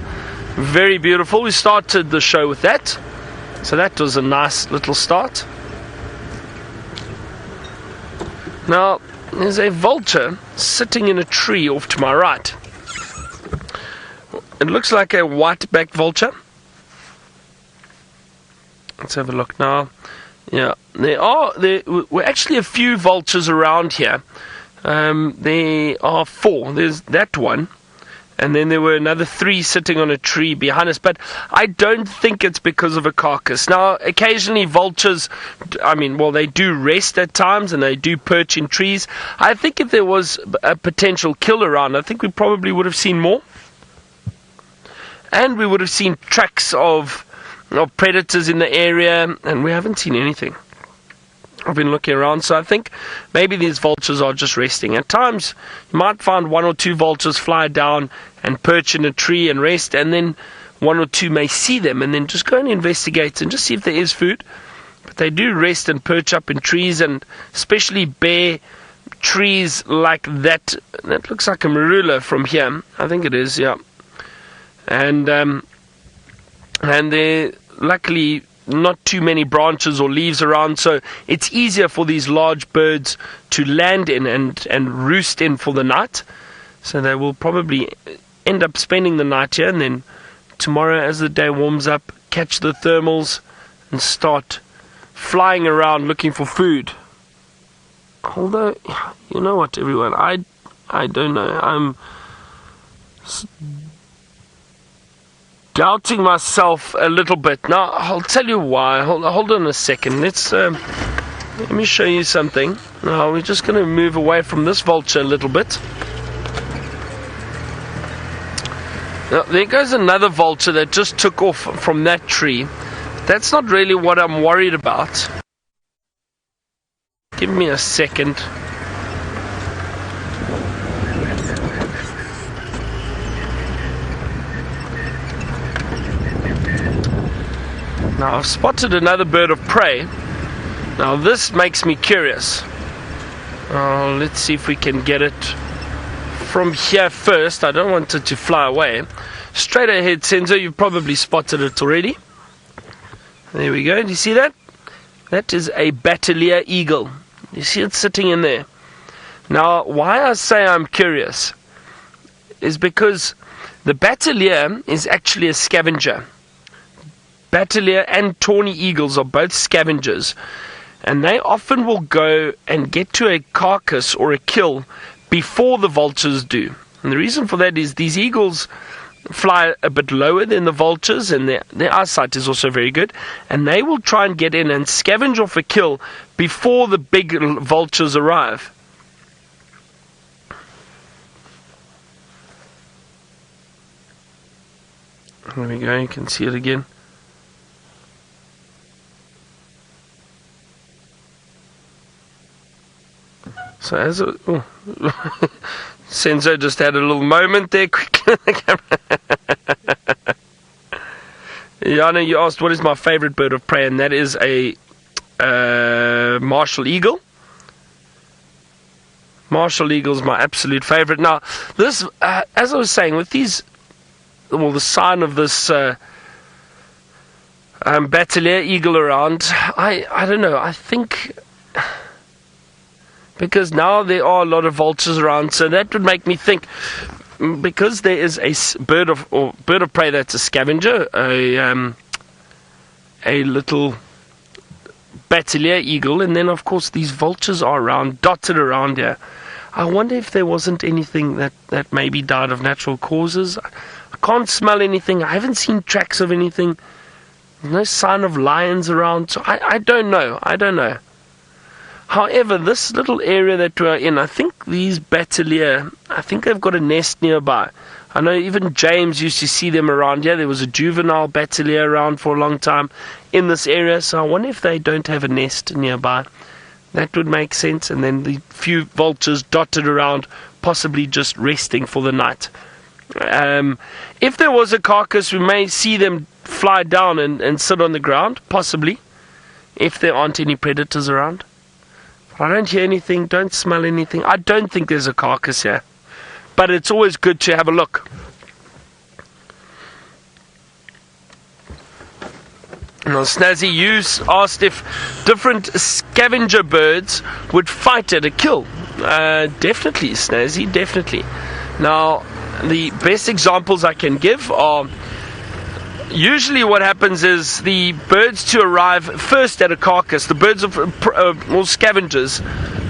Very beautiful. We started the show with that. So that was a nice little start. Now, there's a vulture sitting in a tree off to my right. It looks like a white-backed vulture. Let's have a look now. Yeah, there were actually a few vultures around here. There are 4. There's that one. And then there were another 3 sitting on a tree behind us. But I don't think it's because of a carcass. Now, occasionally vultures, they do rest at times and they do perch in trees. I think if there was a potential kill around, I think we probably would have seen more. And we would have seen tracks of predators in the area. And we haven't seen anything. I've been looking around, so I think maybe these vultures are just resting. At times, you might find 1 or 2 vultures fly down and perch in a tree and rest, and then 1 or 2 may see them and then just go and investigate and just see if there is food. But they do rest and perch up in trees, and especially bare trees like that. That looks like a marula from here. I think it is, yeah. And there, luckily, not too many branches or leaves around, so it's easier for these large birds to land in and roost in for the night. So they will probably end up spending the night here, and then tomorrow, as the day warms up, catch the thermals and start flying around looking for food. Although, you know what, everyone, I don't know. I'm doubting myself a little bit. Now, I'll tell you why. Hold on a second. Let me show you something. Now, we're just going to move away from this vulture a little bit. Now, there goes another vulture that just took off from that tree. That's not really what I'm worried about. Give me a second. Now, I've spotted another bird of prey. Now, this makes me curious. Let's see if we can get it from here first. I don't want it to fly away. Straight ahead, Senzo. You've probably spotted it already. There we go. Do you see that? That is a Bateleur Eagle. You see it sitting in there. Now, why I say I'm curious is because the Bateleur is actually a scavenger. Bateleur and tawny eagles are both scavengers, and they often will go and get to a carcass or a kill before the vultures do. And the reason for that is these eagles fly a bit lower than the vultures, and their eyesight is also very good, and they will try and get in and scavenge off a kill before the big vultures arrive. There we go, you can see it again. So as a, Senzo just had a little moment there quickly on the camera. Yana, you asked what is my favorite bird of prey, and that is a martial eagle. Martial eagle is my absolute favorite. Now, this, as I was saying, with these, well, the sign of this Bateleur Eagle around, I don't know, I think, because now there are a lot of vultures around, so that would make me think, because there is a bird of prey that's a scavenger, a little Bateleur Eagle, and then of course these vultures are around, dotted around here. I wonder if there wasn't anything that maybe died of natural causes. I can't smell anything. I haven't seen tracks of anything. There's no sign of lions around, so I don't know. However, this little area that we're in, I think these Bateleur, I think they've got a nest nearby. I know even James used to see them around here. There was a juvenile Bateleur around for a long time in this area, so I wonder if they don't have a nest nearby. That would make sense. And then the few vultures dotted around, possibly just resting for the night. If there was a carcass, we may see them fly down and sit on the ground, possibly, if there aren't any predators around. I don't hear anything, don't smell anything. I don't think there's a carcass here. But it's always good to have a look. Now, Snazzy, you asked if different scavenger birds would fight at a kill. Definitely, Snazzy, definitely. Now, the best examples I can give are, usually what happens is the birds to arrive first at a carcass, the birds of or scavengers,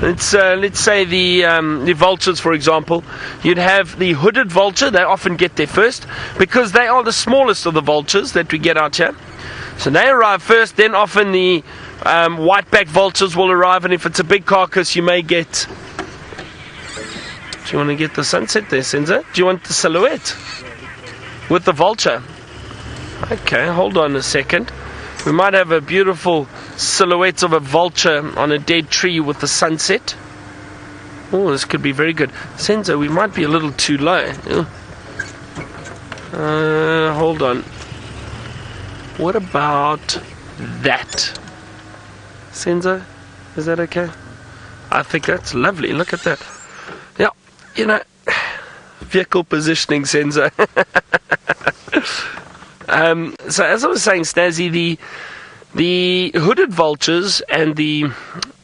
let's say the vultures, for example, you'd have the hooded vulture. They often get there first because they are the smallest of the vultures that we get out here. So they arrive first, then often the white-backed vultures will arrive, and if it's a big carcass, you may get... Do you want to get the sunset there, Senza? Do you want the silhouette with the vulture? Okay, hold on a second. We might have a beautiful silhouette of a vulture on a dead tree with the sunset. Oh, this could be very good. Senza, we might be a little too low. Hold on. What about that? Senza, is that okay? I think that's lovely. Look at that. Yeah, you know, vehicle positioning, Senza. So as I was saying, Snazzy, the hooded vultures and the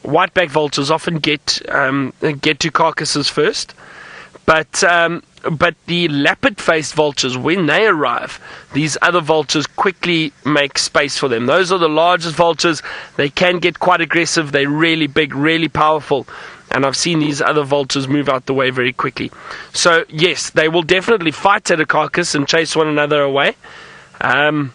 white-backed vultures often get to carcasses first, but the lappet-faced vultures, when they arrive, these other vultures quickly make space for them. Those are the largest vultures. They can get quite aggressive. They're really big, really powerful. And I've seen these other vultures move out the way very quickly. So, yes, they will definitely fight at a carcass and chase one another away. And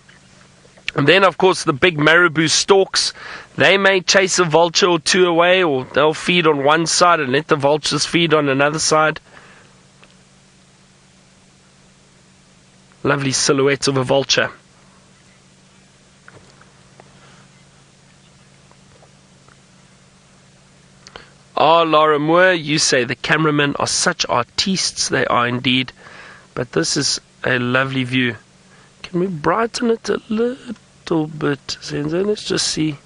then, of course, the big marabou storks, they may chase a vulture or two away, or they'll feed on one side and let the vultures feed on another side. Lovely silhouette of a vulture. Laura Moore, you say the cameramen are such artistes. They are indeed. But this is a lovely view. Can we brighten it a little bit, Senzo? Let's just see.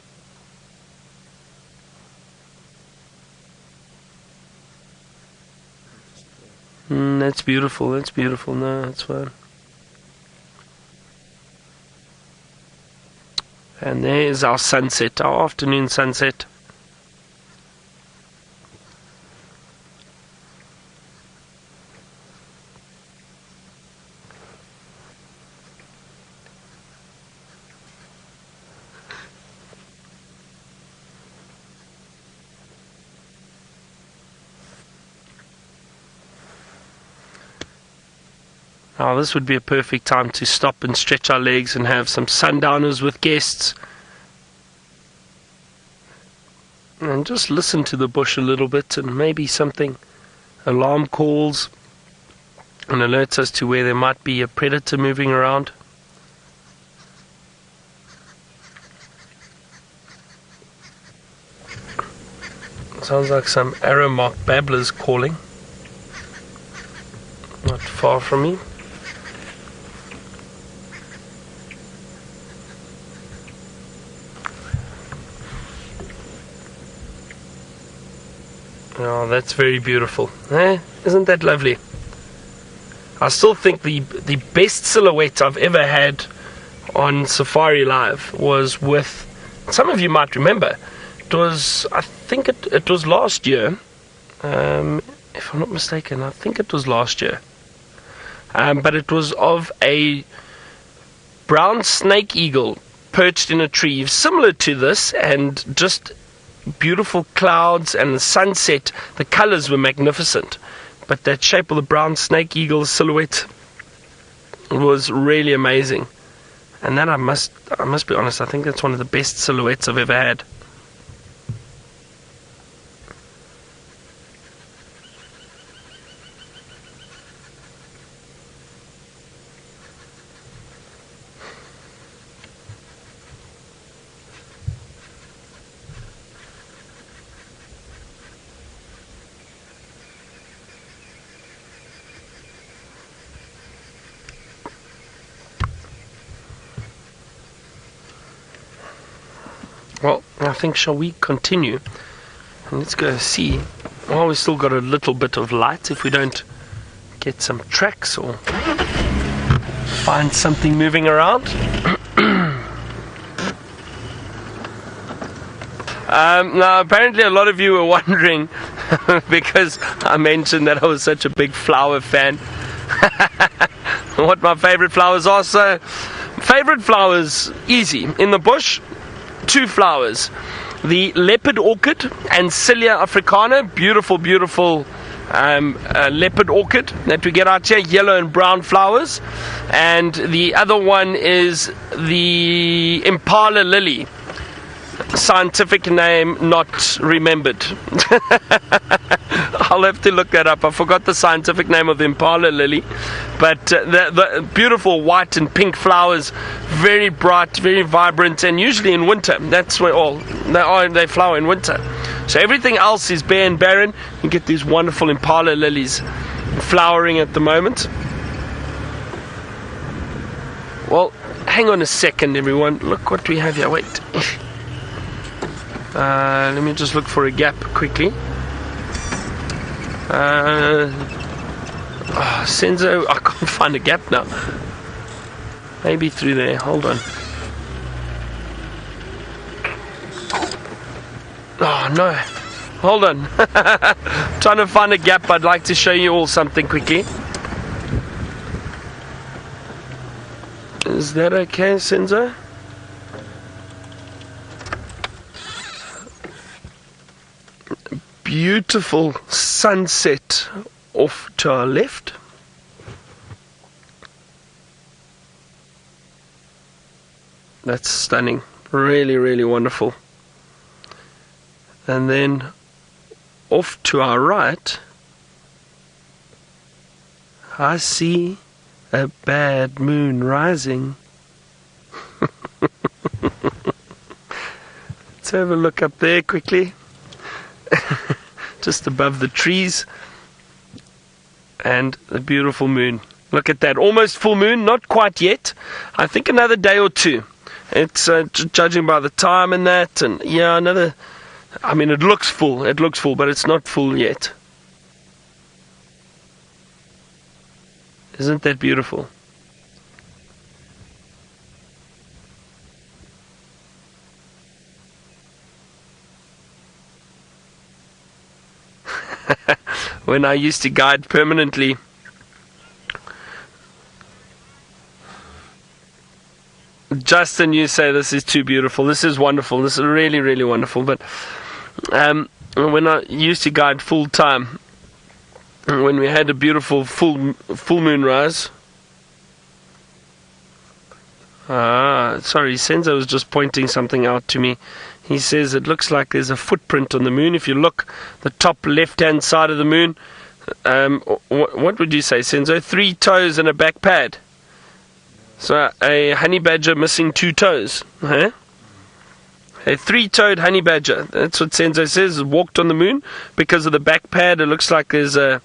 That's beautiful. That's beautiful. No, that's fine. And there is our sunset, our afternoon sunset. Now this would be a perfect time to stop and stretch our legs and have some sundowners with guests. And just listen to the bush a little bit, and maybe something, alarm calls and alerts us to where there might be a predator moving around. Sounds like some arrow mark babblers calling. Not far from me. Oh, that's very beautiful. Isn't that lovely? I still think the best silhouette I've ever had on Safari Live was with, some of you might remember, I think it was last year, if I'm not mistaken, I think it was last year. But it was of a brown snake eagle perched in a tree, similar to this, and just beautiful clouds and the sunset. The colors were magnificent, but that shape of the brown snake eagle silhouette was really amazing. And that I must be honest, I think that's one of the best silhouettes I've ever had. Well, I think, shall we continue? And let's go see. Well, we've still got a little bit of light if we don't get some tracks or find something moving around. Now, apparently a lot of you were wondering because I mentioned that I was such a big flower fan. What my favorite flowers are. So, favorite flowers, easy. In the bush, 2 flowers, the leopard orchid and Cilia africana, beautiful leopard orchid that we get out here, yellow and brown flowers, and the other one is the Impala lily, scientific name not remembered. I'll have to look that up. I forgot the scientific name of the Impala lily, but the beautiful white and pink flowers, very bright, very vibrant, and usually in winter. That's where they flower in winter. So everything else is bare and barren. You get these wonderful Impala lilies flowering at the moment. Well, hang on a second, everyone. Look what we have here. Wait. Let me just look for a gap quickly. Senzo, I can't find a gap now. Maybe through there. Hold on. Oh no. Hold on. Trying to find a gap. I'd like to show you all something quickly. Is that okay, Senzo? Beautiful sunset off to our left. That's stunning. Really, really wonderful. And then off to our right, I see a bad moon rising. Let's have a look up there quickly. Just above the trees, and the beautiful moon. Look at that, almost full moon, not quite yet. I think another day or two. It's judging by the time and that, and yeah, another. I mean, it looks full, but it's not full yet. Isn't that beautiful? When I used to guide permanently, Justin, you say this is too beautiful. This is wonderful. This is really, really wonderful. But when I used to guide full time, when we had a beautiful full moonrise. Sorry, Senzo was just pointing something out to me. He says it looks like there's a footprint on the moon. If you look the top left-hand side of the moon, what would you say, Senzo? 3 toes and a back pad. So a honey badger missing 2 toes. Huh? A three-toed honey badger. That's what Senzo says. Walked on the moon because of the back pad. It looks like there's there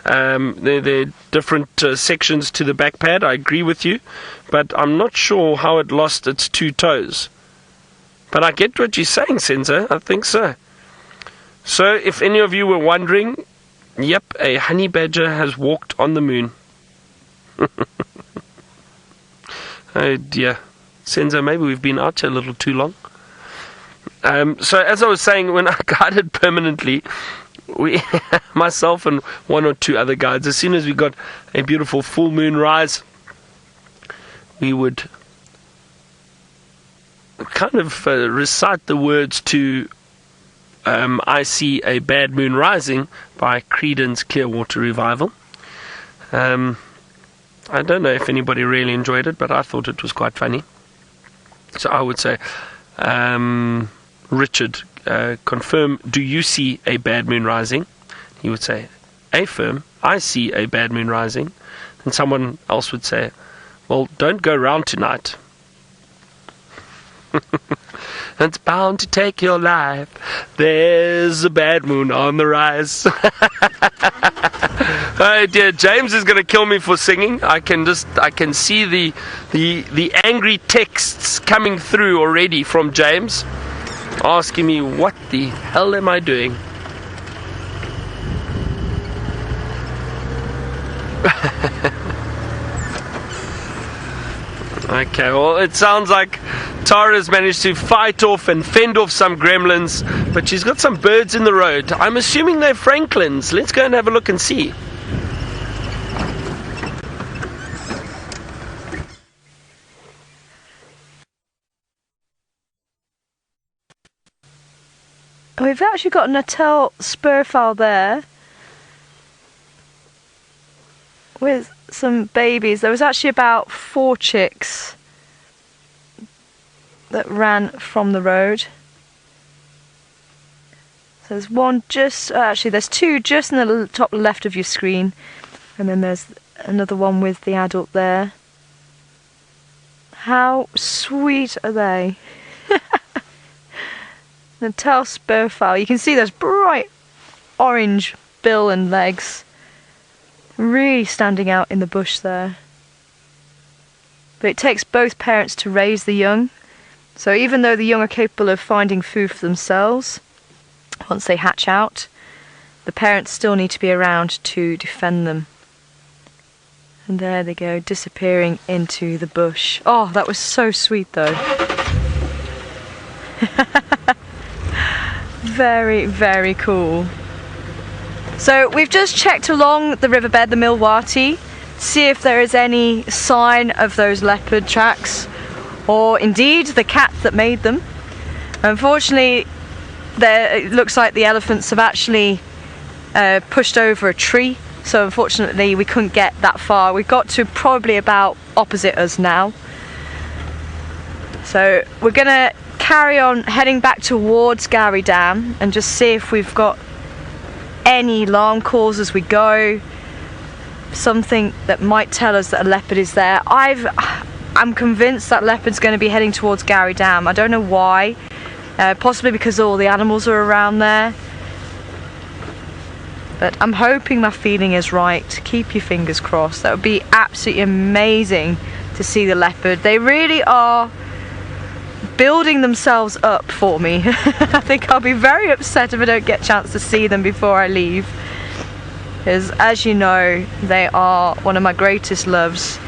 are different sections to the back pad. I agree with you, but I'm not sure how it lost its two toes. But I get what you're saying, Senzo. I think so. So, if any of you were wondering, yep, a honey badger has walked on the moon. Oh dear. Senzo, maybe we've been out here a little too long. So as I was saying, when I guided permanently, we, myself and one or two other guides, as soon as we got a beautiful full moon rise, we would kind of recite the words to I See a Bad Moon Rising by Creedence Clearwater Revival. I don't know if anybody really enjoyed it, but I thought it was quite funny. So I would say, Richard, confirm, do you see a bad moon rising? He would say, affirm, I see a bad moon rising. And someone else would say, well, don't go round tonight. It's bound to take your life. There's a bad moon on the rise. Oh dear, James is going to kill me for singing. I can see the angry texts coming through already from James, asking me what the hell am I doing. Okay, well, it sounds like Tara's managed to fight off and fend off some gremlins, but she's got some birds in the road. I'm assuming they're Franklins. Let's go and have a look and see. We've actually got a Natal Spur Fowl there with some babies. There was actually about 4 chicks that ran from the road. So there's one just, actually there's 2 just in the top left of your screen, and then there's another one with the adult there. How sweet are they? Natal Spur Fowl. You can see those bright orange bill and legs really standing out in the bush there. But it takes both parents to raise the young. So even though the young are capable of finding food for themselves, once they hatch out, the parents still need to be around to defend them. And there they go, disappearing into the bush. Oh, that was so sweet though. Very, very cool. So we've just checked along the riverbed, the Milwati, see if there is any sign of those leopard tracks, or indeed the cat that made them. Unfortunately, it looks like the elephants have actually pushed over a tree, so unfortunately we couldn't get that far. We got to probably about opposite us now. So we're gonna carry on heading back towards Gowrie Dam and just see if we've got any alarm calls as we go, something that might tell us that a leopard is there. I'm convinced that leopard's going to be heading towards Gowrie Dam. I don't know why, possibly because all the animals are around there, but I'm hoping my feeling is right. Keep your fingers crossed. That would be absolutely amazing to see the leopard. They really are building themselves up for me. I think I'll be very upset if I don't get a chance to see them before I leave, because as you know, they are one of my greatest loves,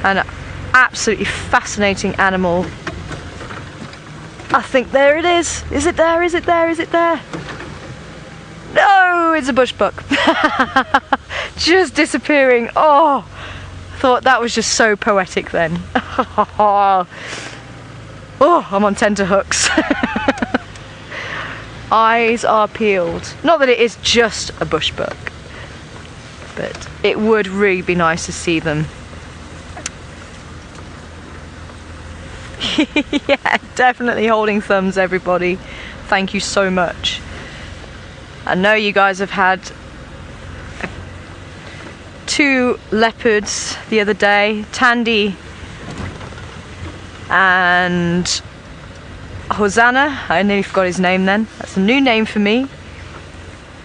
an absolutely fascinating animal. I think there it is. Is it there? Is it there? Is it there? No, it's a bush buck. Just disappearing. Oh, I thought that was just so poetic then. Oh, I'm on tenter hooks. Eyes are peeled. Not that it is just a bush buck, but it would really be nice to see them. Yeah, definitely holding thumbs, everybody. Thank you so much. I know you guys have had 2 leopards the other day, Tandy and Hosanna. I nearly forgot his name then. That's a new name for me.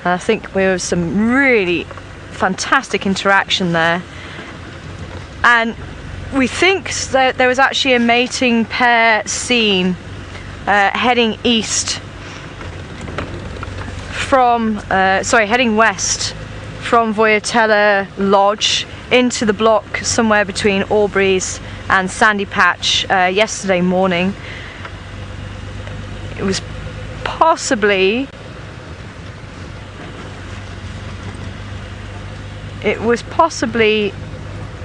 And I think there was some really fantastic interaction there. And we think that there was actually a mating pair seen heading east from, heading west from Bateleur Lodge into the block somewhere between Aubrey's and Sandy Patch yesterday morning. It was possibly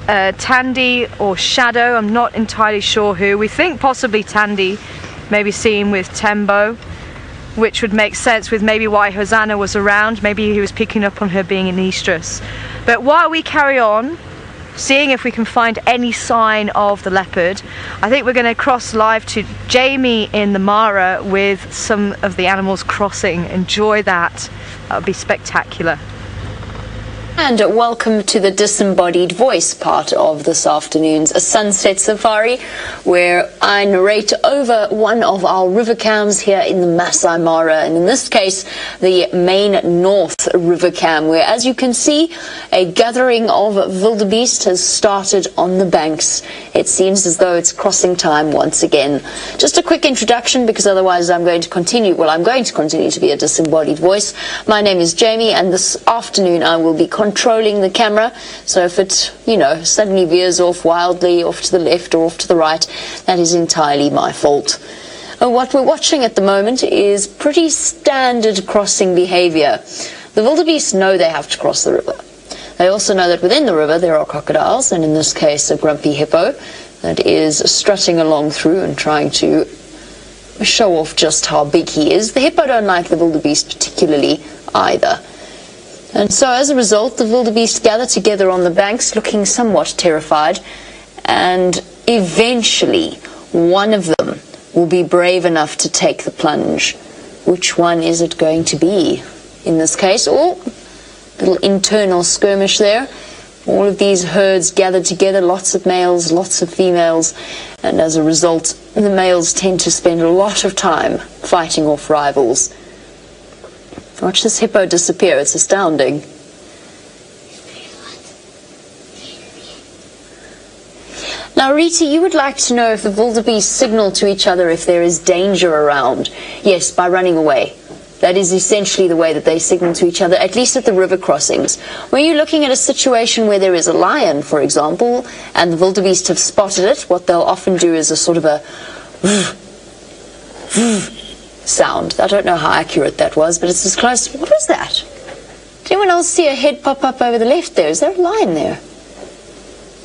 Tandy or Shadow. I'm not entirely sure who. We think possibly Tandy, maybe seen with Tembo, which would make sense with maybe why Hosanna was around. Maybe he was picking up on her being an estrus. But while we carry on seeing if we can find any sign of the leopard, I think we're going to cross live to Jamie in the Mara with some of the animals crossing. Enjoy that. That would be spectacular. And welcome to the disembodied voice part of this afternoon's Sunset Safari, where I narrate over one of our river cams here in the Masai Mara, and in this case the main North River Cam, where, as you can see, a gathering of wildebeest has started on the banks. It seems as though it's crossing time once again. Just a quick introduction, because otherwise I'm going to continue to be a disembodied voice. My name is Jamie, and this afternoon I will be controlling the camera, so if it, suddenly veers off wildly off to the left or off to the right, that is entirely my fault. What we're watching at the moment is pretty standard crossing behavior. The wildebeest know they have to cross the river. They also know that within the river there are crocodiles, and in this case a grumpy hippo that is strutting along through and trying to show off just how big he is. The hippo don't like the wildebeest particularly either. And so as a result, the wildebeest gather together on the banks looking somewhat terrified, and eventually one of them will be brave enough to take the plunge. Which one is it going to be in this case? Oh, little internal skirmish there. All of these herds gather together, lots of males, lots of females, and as a result the males tend to spend a lot of time fighting off rivals. Watch this hippo disappear, it's astounding. Now, Rita, you would like to know if the wildebeest signal to each other if there is danger around. Yes, by running away. That is essentially the way that they signal to each other, at least at the river crossings. When you're looking at a situation where there is a lion, for example, and the wildebeest have spotted it, what they'll often do is a sort of a sound. I don't know how accurate that was, but it's as close. What was that? Did anyone else see a head pop up over the left there? Is there a lion there?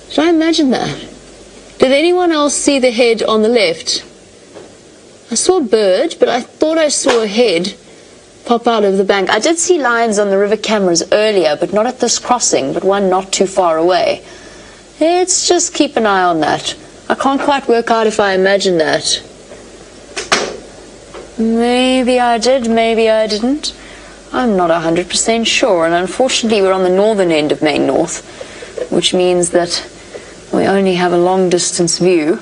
Did I imagine that? Did anyone else see the head on the left? I saw a bird, but I thought I saw a head pop out of the bank. I did see lions on the river cameras earlier, but not at this crossing, but one not too far away. Let's just keep an eye on that. I can't quite work out if I imagined that. Maybe I did, maybe I didn't. I'm not 100% sure, and unfortunately we're on the northern end of Main North, which means that we only have a long distance view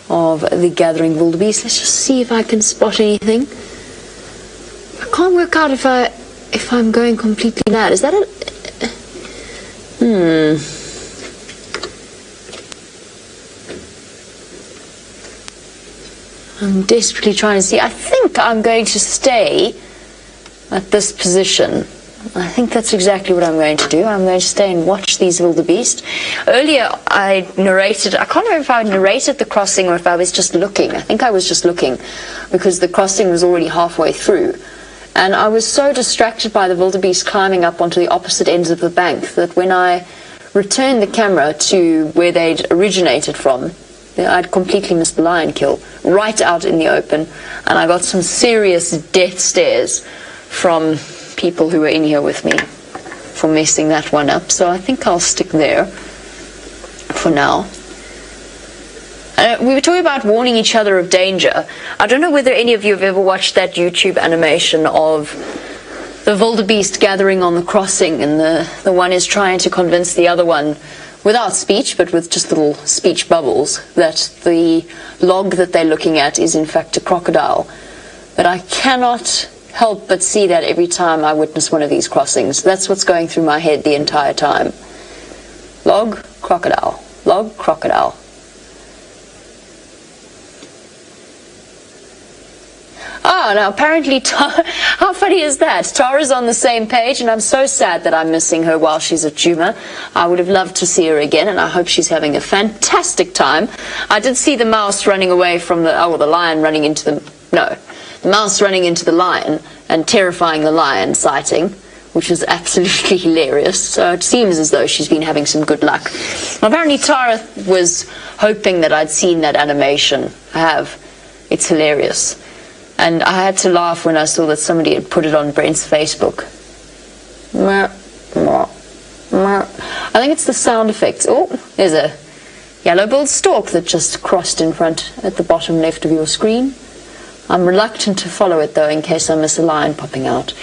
of the gathering wildebeest. Let's just see if I can spot anything. I can't work out if I'm going completely mad. Is that a... I'm desperately trying to see. I think I'm going to stay at this position. I think that's exactly what I'm going to do. I'm going to stay and watch these wildebeest. Earlier I narrated, I can't remember if I narrated the crossing or if I was just looking. I think I was just looking because the crossing was already halfway through. And I was so distracted by the wildebeest climbing up onto the opposite ends of the bank that when I returned the camera to where they'd originated from, I'd completely missed the lion kill right out in the open, and I got some serious death stares from people who were in here with me for messing that one up. So I think I'll stick there for now. We were talking about warning each other of danger. I don't know whether any of you have ever watched that YouTube animation of the wildebeest gathering on the crossing, and the one is trying to convince the other one without speech, but with just little speech bubbles, that the log that they're looking at is in fact a crocodile. But I cannot help but see that every time I witness one of these crossings. That's what's going through my head the entire time. Log, crocodile. Log, crocodile. Oh, now apparently, how funny is that? Tara's on the same page, and I'm so sad that I'm missing her while she's at Djuma. I would have loved to see her again, and I hope she's having a fantastic time. I did see the mouse running away from the lion running into the mouse running into the lion and terrifying the lion sighting, which was absolutely hilarious. So it seems as though she's been having some good luck. Apparently Tara was hoping that I'd seen that animation. I have. It's hilarious. And I had to laugh when I saw that somebody had put it on Brent's Facebook. I think it's the sound effects. Oh, there's a yellow-billed stork that just crossed in front at the bottom left of your screen. I'm reluctant to follow it, though, in case I miss a lion popping out.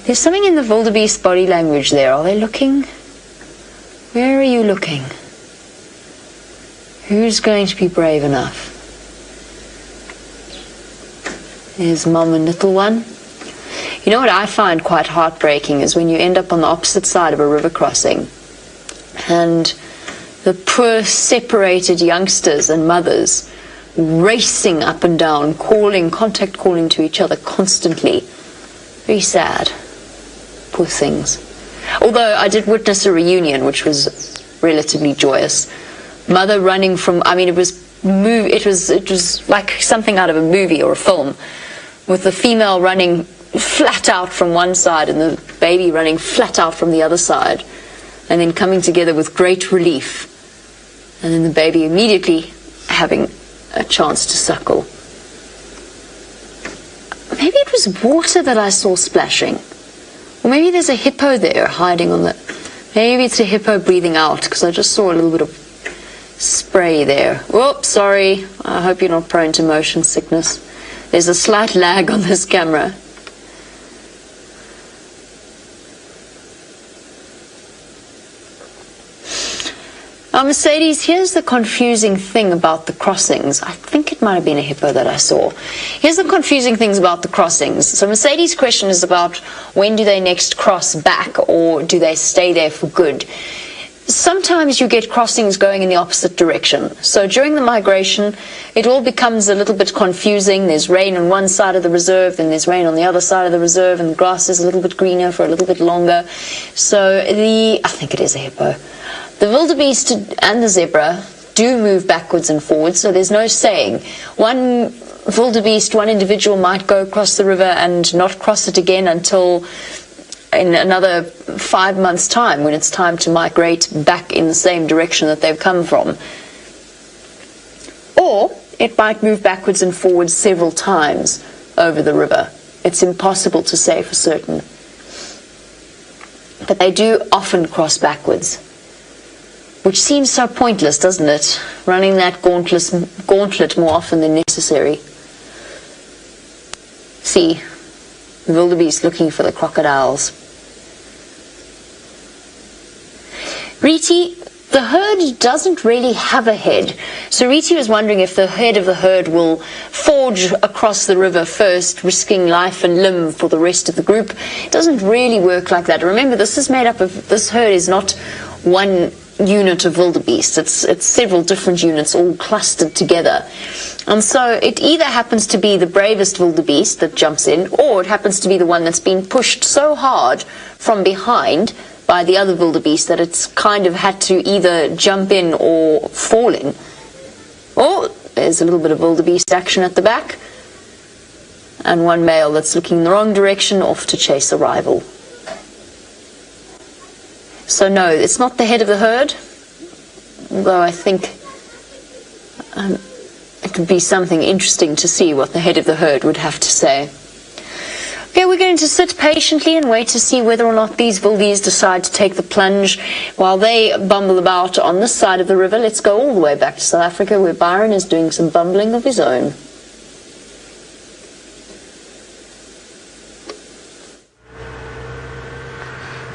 There's something in the Wildebeest body language there. Are they looking? Where are you looking? Who's going to be brave enough? There's Mum and little one. You know what I find quite heartbreaking is when you end up on the opposite side of a river crossing and the poor separated youngsters and mothers racing up and down, contact calling to each other constantly. Very sad. Poor things. Although I did witness a reunion which was relatively joyous. Mother running from, it was like something out of a movie or a film, with the female running flat out from one side and the baby running flat out from the other side, and then coming together with great relief, and then the baby immediately having a chance to suckle. Maybe it was water that I saw splashing, or maybe there's a hippo there hiding on the, maybe it's a hippo breathing out, because I just saw a little bit of spray there. Whoops, sorry. I hope you're not prone to motion sickness. There's a slight lag on this camera. Mercedes, here's the confusing thing about the crossings. I think it might have been a hippo that I saw. Here's the confusing things about the crossings. So Mercedes' question is about when do they next cross back, or do they stay there for good? Sometimes you get crossings going in the opposite direction. So during the migration, it all becomes a little bit confusing. There's rain on one side of the reserve, then there's rain on the other side of the reserve, and the grass is a little bit greener for a little bit longer. So I think it is a hippo. The wildebeest and the zebra do move backwards and forwards, so there's no saying. One wildebeest, one individual might go across the river and not cross it again until in another 5 months' time, when it's time to migrate back in the same direction that they've come from. Or it might move backwards and forwards several times over the river. It's impossible to say for certain. But they do often cross backwards, which seems so pointless, doesn't it? Running that gauntlet more often than necessary. See, the wildebeest looking for the crocodiles. Riti, the herd doesn't really have a head. So Riti was wondering if the head of the herd will forge across the river first, risking life and limb for the rest of the group. It doesn't really work like that. Remember, this herd is not one unit of wildebeest. It's several different units all clustered together. And so it either happens to be the bravest wildebeest that jumps in, or it happens to be the one that's been pushed so hard from behind by the other wildebeest that it's kind of had to either jump in or fall in. Oh, there's a little bit of wildebeest action at the back, and one male that's looking in the wrong direction, off to chase a rival. So no, it's not the head of the herd, although I think it would be something interesting to see what the head of the herd would have to say. Okay, we're going to sit patiently and wait to see whether or not these wildies decide to take the plunge while they bumble about on this side of the river. Let's go all the way back to South Africa, where Byron is doing some bumbling of his own.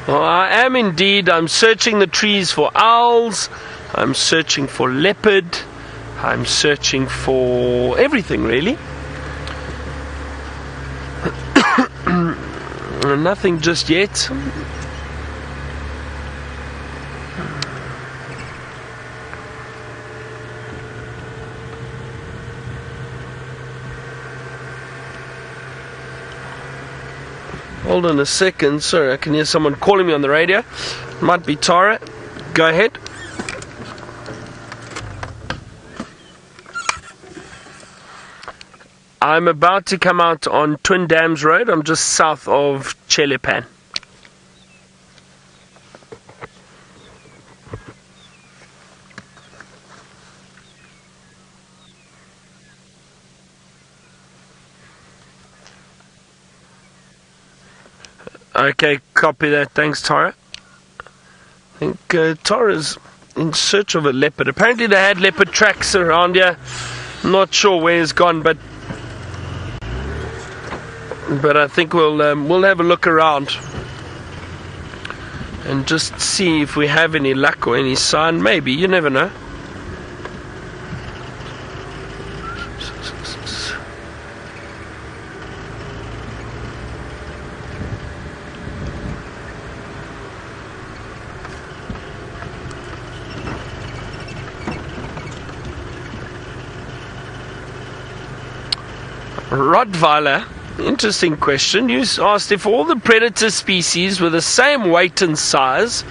Well, I am indeed. I'm searching the trees for owls. I'm searching for leopard. I'm searching for everything, really. Nothing just yet. Hold on a second. Sorry, I can hear someone calling me on the radio. Might be Tara. Go ahead. I'm about to come out on Twin Dams Road. I'm just south of Chelepan. Okay, copy that. Thanks, Tara. I think Tara's in search of a leopard. Apparently they had leopard tracks around here. I'm not sure where it's gone, but I think we'll have a look around and just see if we have any luck or any sign. Maybe, you never know. Rottweiler, interesting question. You asked if all the predator species were the same weight and size,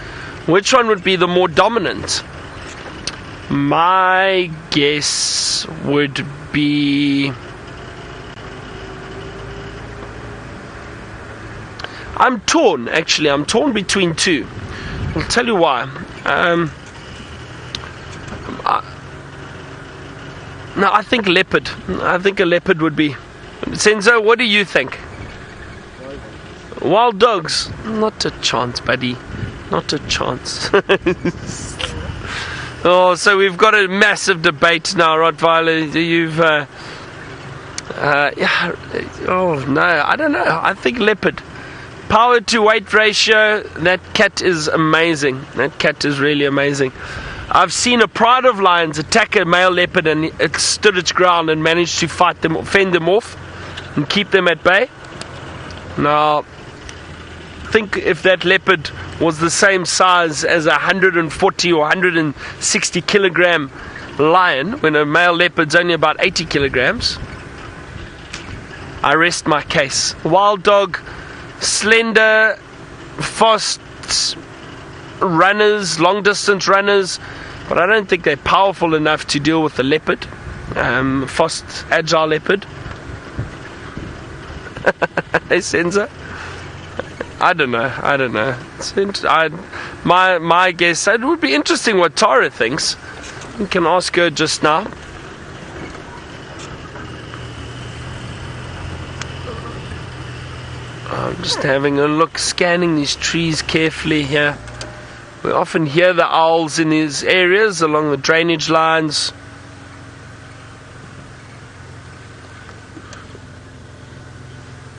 which one would be the more dominant? My guess would be... I'm torn, actually. I'm torn between two. I'll tell you why. No, I think leopard. I think a leopard would be... Senzo, what do you think? Wild dogs? Not a chance, buddy. Not a chance. Oh, so we've got a massive debate now, Rottweiler. You've... yeah. Oh, no, I don't know. I think leopard. Power to weight ratio, that cat is amazing. That cat is really amazing. I've seen a pride of lions attack a male leopard and it stood its ground and managed to fight them, fend them off and keep them at bay. Now, think if that leopard was the same size as a 140 or 160 kilogram lion, when a male leopard's only about 80 kilograms, I rest my case. Wild dog, slender, fast runners, long distance runners, but I don't think they're powerful enough to deal with the leopard, fast, agile leopard. Hey, Senza? I don't know. My guess, it would be interesting what Tara thinks. We can ask her just now. I'm just having a look, scanning these trees carefully here. We often hear the owls in these areas along the drainage lines.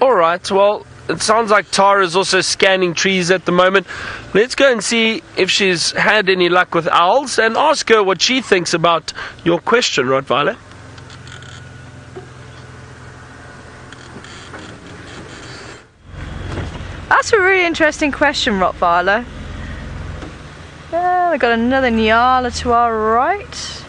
Alright, well, it sounds like Tara is also scanning trees at the moment. Let's go and see if she's had any luck with owls and ask her what she thinks about your question, Rottweiler. That's a really interesting question, Rottweiler. We've got another Nyala to our right.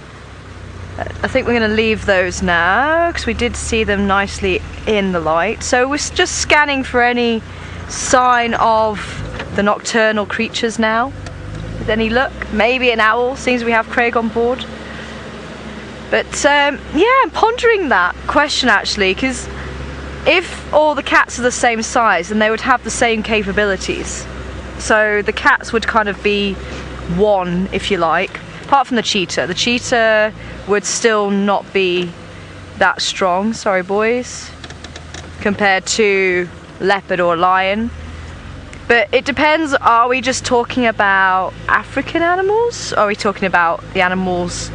I think we're going to leave those now because we did see them nicely in the light. So we're just scanning for any sign of the nocturnal creatures now. With any luck? Maybe an owl, seems we have Craig on board. But yeah, I'm pondering that question actually, because if all the cats are the same size, then they would have the same capabilities. So the cats would kind of be one, if you like, apart from the cheetah. The cheetah would still not be that strong, sorry boys, compared to leopard or lion. But it depends, are we just talking about African animals? Or are we talking about the animals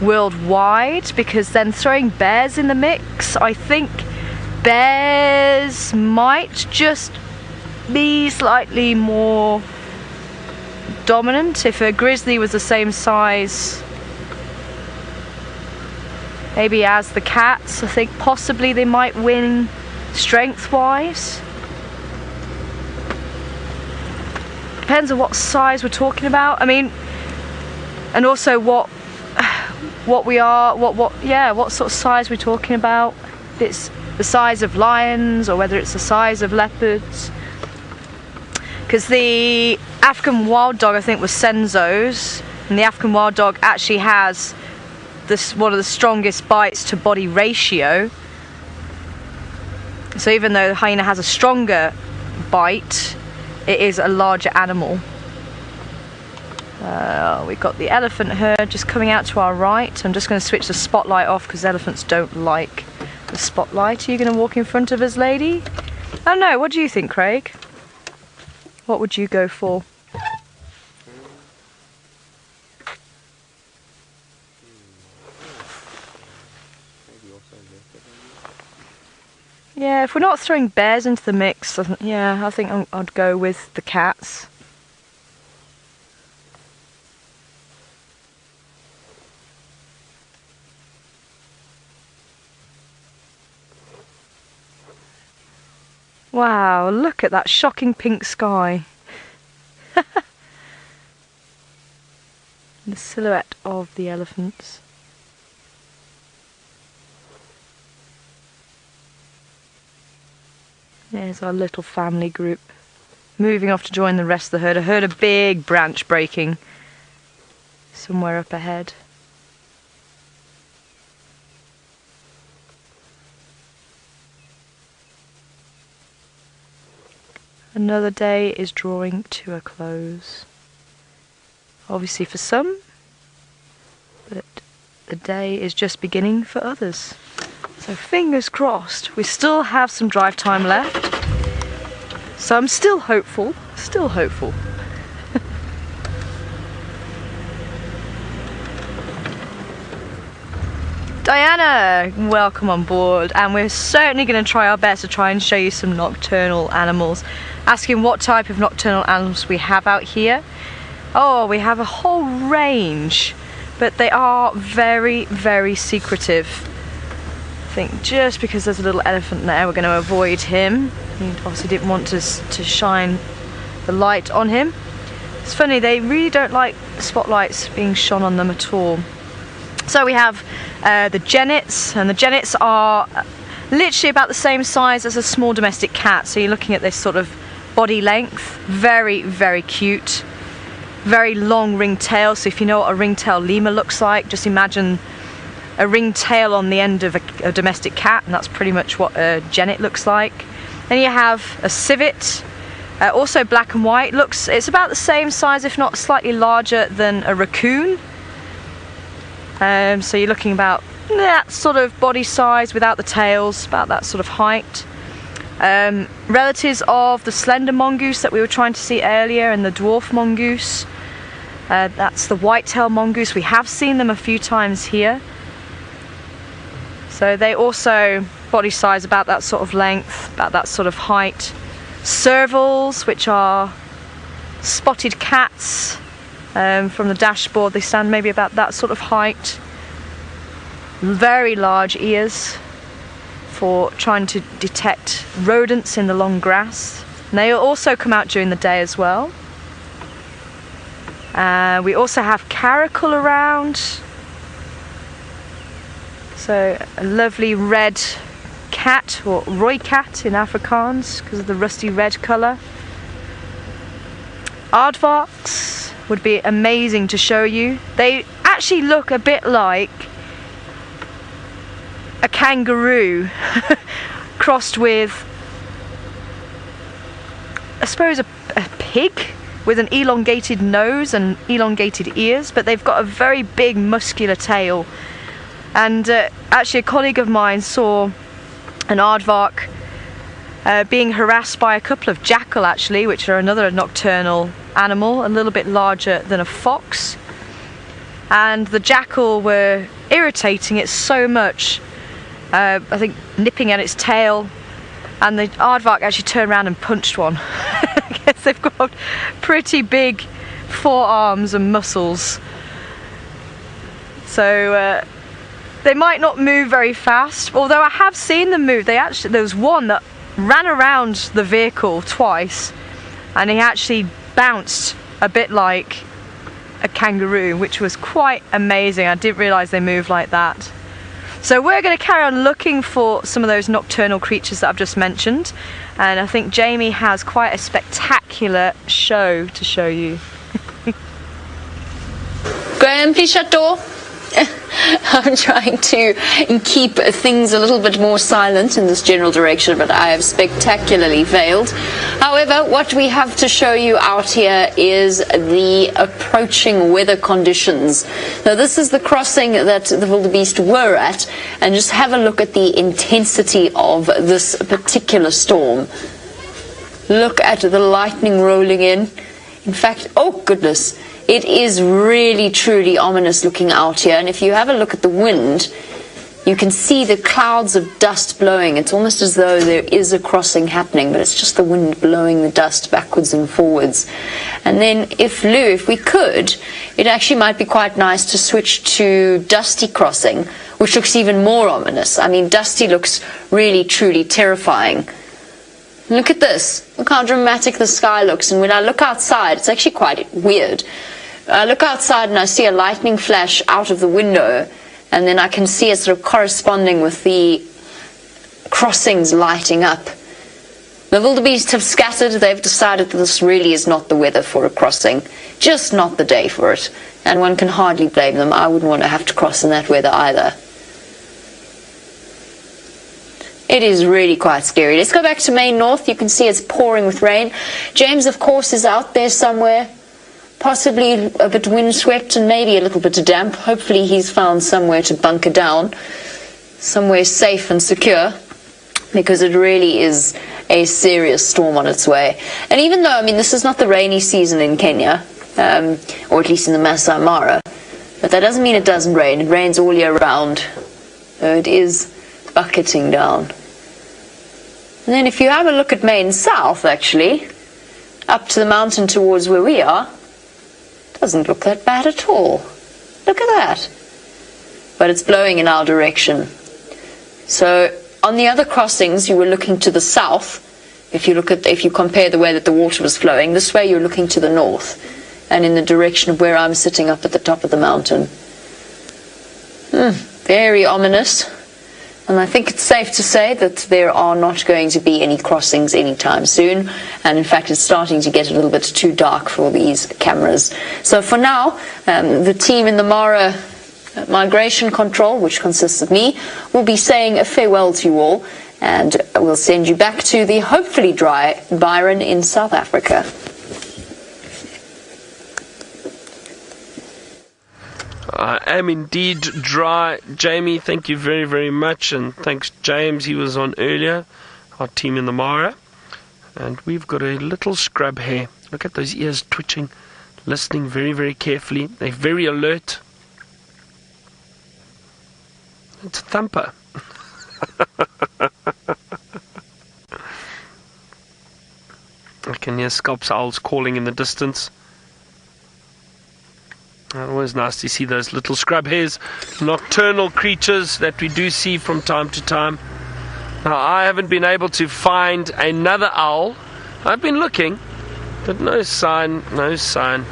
worldwide? Because then throwing bears in the mix, I think bears might just be slightly more dominant. If a grizzly was the same size maybe as the cats, I think possibly they might win strength-wise. Depends on what size we're talking about. I mean, and also what sort of size we're talking about. If it's the size of lions or whether it's the size of leopards. Because the African wild dog, I think, was Senzo's, and the African wild dog actually has one of the strongest bites to body ratio. So even though the hyena has a stronger bite, it is a larger animal. We've got the elephant herd just coming out to our right. I'm just going to switch the spotlight off because elephants don't like the spotlight. Are you going to walk in front of us, lady? I don't know. What do you think, Craig? What would you go for? Yeah, if we're not throwing bears into the mix, I think I'd go with the cats. Wow, look at that shocking pink sky. The silhouette of the elephants. There's our little family group moving off to join the rest of the herd. I heard a big branch breaking somewhere up ahead. Another day is drawing to a close. Obviously for some, but the day is just beginning for others. So fingers crossed. We still have some drive time left. So I'm still hopeful, Diana, welcome on board, and we're certainly going to try our best to try and show you some nocturnal animals. Asking what type of nocturnal animals we have out here. Oh, we have a whole range, but they are very, very secretive. I think just because there's a little elephant there, we're going to avoid him. He obviously didn't want to shine the light on him. It's funny, they really don't like spotlights being shone on them at all. So we have the genets, and the genets are literally about the same size as a small domestic cat. So you're looking at this sort of body length, very, very cute. Very long ringed tail, so if you know what a ringtail lemur looks like, just imagine a ringed tail on the end of a domestic cat, and that's pretty much what a genet looks like. Then you have a civet, also black and white. It's about the same size, if not slightly larger than a raccoon. So you're looking about that sort of body size without the tails, about that sort of height. Relatives of the slender mongoose that we were trying to see earlier, and the dwarf mongoose. That's the white-tailed mongoose. We have seen them a few times here. So they also body size about that sort of length, about that sort of height. Servals, which are spotted cats. From the dashboard, they stand maybe about that sort of height. Very large ears for trying to detect rodents in the long grass. And they also come out during the day as well. We also have caracal around. So a lovely red cat, or roy cat in Afrikaans, because of the rusty red colour. Aardvarks would be amazing to show you. They actually look a bit like a kangaroo crossed with, I suppose, a pig with an elongated nose and elongated ears, but they've got a very big muscular tail. And actually a colleague of mine saw an aardvark being harassed by a couple of jackal, actually, which are another nocturnal animal, a little bit larger than a fox. And the jackal were irritating it so much, I think nipping at its tail, and the aardvark actually turned around and punched one. I guess they've got pretty big forearms and muscles. So they might not move very fast, although I have seen them move. There was one that ran around the vehicle twice, and he actually bounced a bit like a kangaroo, which was quite amazing. I didn't realise they moved like that. So we're going to carry on looking for some of those nocturnal creatures that I've just mentioned, and I think Jamie has quite a spectacular show to show you. Graham, please shut door. I'm trying to keep things a little bit more silent in this general direction, but I have spectacularly failed. However, what we have to show you out here is the approaching weather conditions. Now, this is the crossing that the Wildebeest were at, and just have a look at the intensity of this particular storm. Look at the lightning rolling in. In fact, oh goodness, it is really truly ominous looking out here, and if you have a look at the wind, you can see the clouds of dust blowing. It's almost as though there is a crossing happening, but it's just the wind blowing the dust backwards and forwards. And then if we could, it actually might be quite nice to switch to dusty crossing, which looks even more ominous. I mean, dusty looks really truly terrifying. Look at this. Look how dramatic the sky looks. And when I look outside, it's actually quite weird. I look outside and I see a lightning flash out of the window, and then I can see it sort of corresponding with the crossings lighting up. The wildebeest have scattered. They've decided that this really is not the weather for a crossing. Just not the day for it. And one can hardly blame them. I wouldn't want to have to cross in that weather either. It is really quite scary. Let's go back to Main North. You can see it's pouring with rain. James, of course, is out there somewhere, possibly a bit windswept and maybe a little bit damp. Hopefully he's found somewhere to bunker down, somewhere safe and secure, because it really is a serious storm on its way. And even though, I mean, this is not the rainy season in Kenya, or at least in the Masai Mara, but that doesn't mean it doesn't rain. It rains all year round. So it is bucketing down. And then if you have a look at Main South, actually, up to the mountain towards where we are, doesn't look that bad at all. Look at that. But it's blowing in our direction. So on the other crossings, you were looking to the south. If you compare the way that the water was flowing, this way you're looking to the north, and in the direction of where I'm sitting up at the top of the mountain. Very ominous. And I think it's safe to say that there are not going to be any crossings anytime soon. And in fact, it's starting to get a little bit too dark for these cameras. So for now, the team in the Mara Migration Control, which consists of me, will be saying a farewell to you all. And we'll send you back to the hopefully dry Byron in South Africa. I am indeed dry. Jamie, thank you very, very much. And thanks, James, he was on earlier, our team in the Mara. And we've got a little scrub here. Look at those ears twitching, listening very, very carefully. They're very alert. It's a thumper. I can hear scops owls calling in the distance. Always nice to see those little scrub hares, nocturnal creatures that we do see from time to time. Now, I haven't been able to find another owl. I've been looking, but no sign, no sign.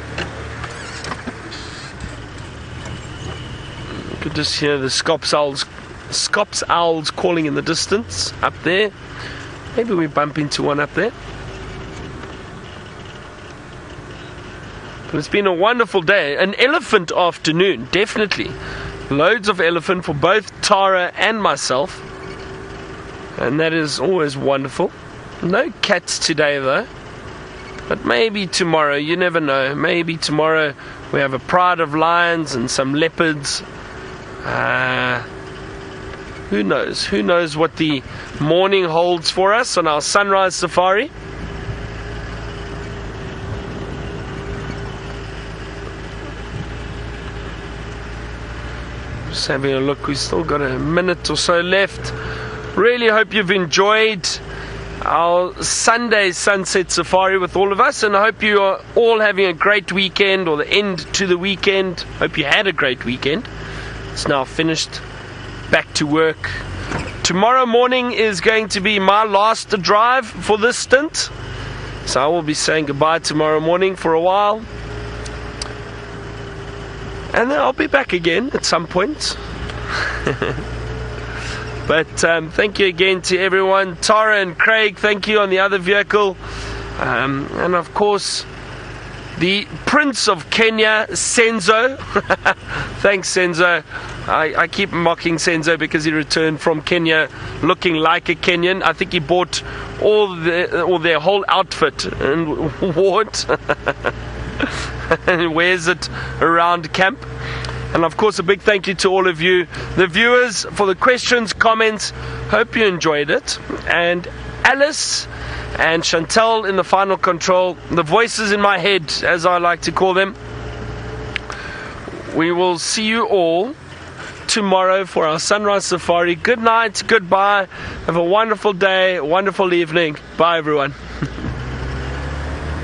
You could just hear the scops owls calling in the distance up there. Maybe we bump into one up there. But it's been a wonderful day. An elephant afternoon, definitely. Loads of elephant for both Tara and myself. And that is always wonderful. No cats today though. But maybe tomorrow, you never know. Maybe tomorrow we have a pride of lions and some leopards. Who knows? Who knows what the morning holds for us on our sunrise safari? Just having a look, we've still got a minute or so left. Really hope you've enjoyed our Sunday sunset safari with all of us, and I hope you are all having a great weekend, or the end to the weekend. Hope you had a great weekend. It's now finished. Back to work. Tomorrow morning is going to be my last drive for this stint, so I will be saying goodbye tomorrow morning for a while, and then I'll be back again at some point. But thank you again to everyone. Tara and Craig, thank you on the other vehicle. And of course, the Prince of Kenya, Senzo. Thanks, Senzo. I keep mocking Senzo because he returned from Kenya looking like a Kenyan. I think he bought all their whole outfit and wore it. And wears it around camp. And of course, a big thank you to all of you, the viewers, for the questions, comments. Hope you enjoyed it. And Alice and Chantel in the final control, the voices in my head, as I like to call them. We will see you all tomorrow for our sunrise safari. Good night, goodbye. Have a wonderful day, wonderful evening. Bye, everyone.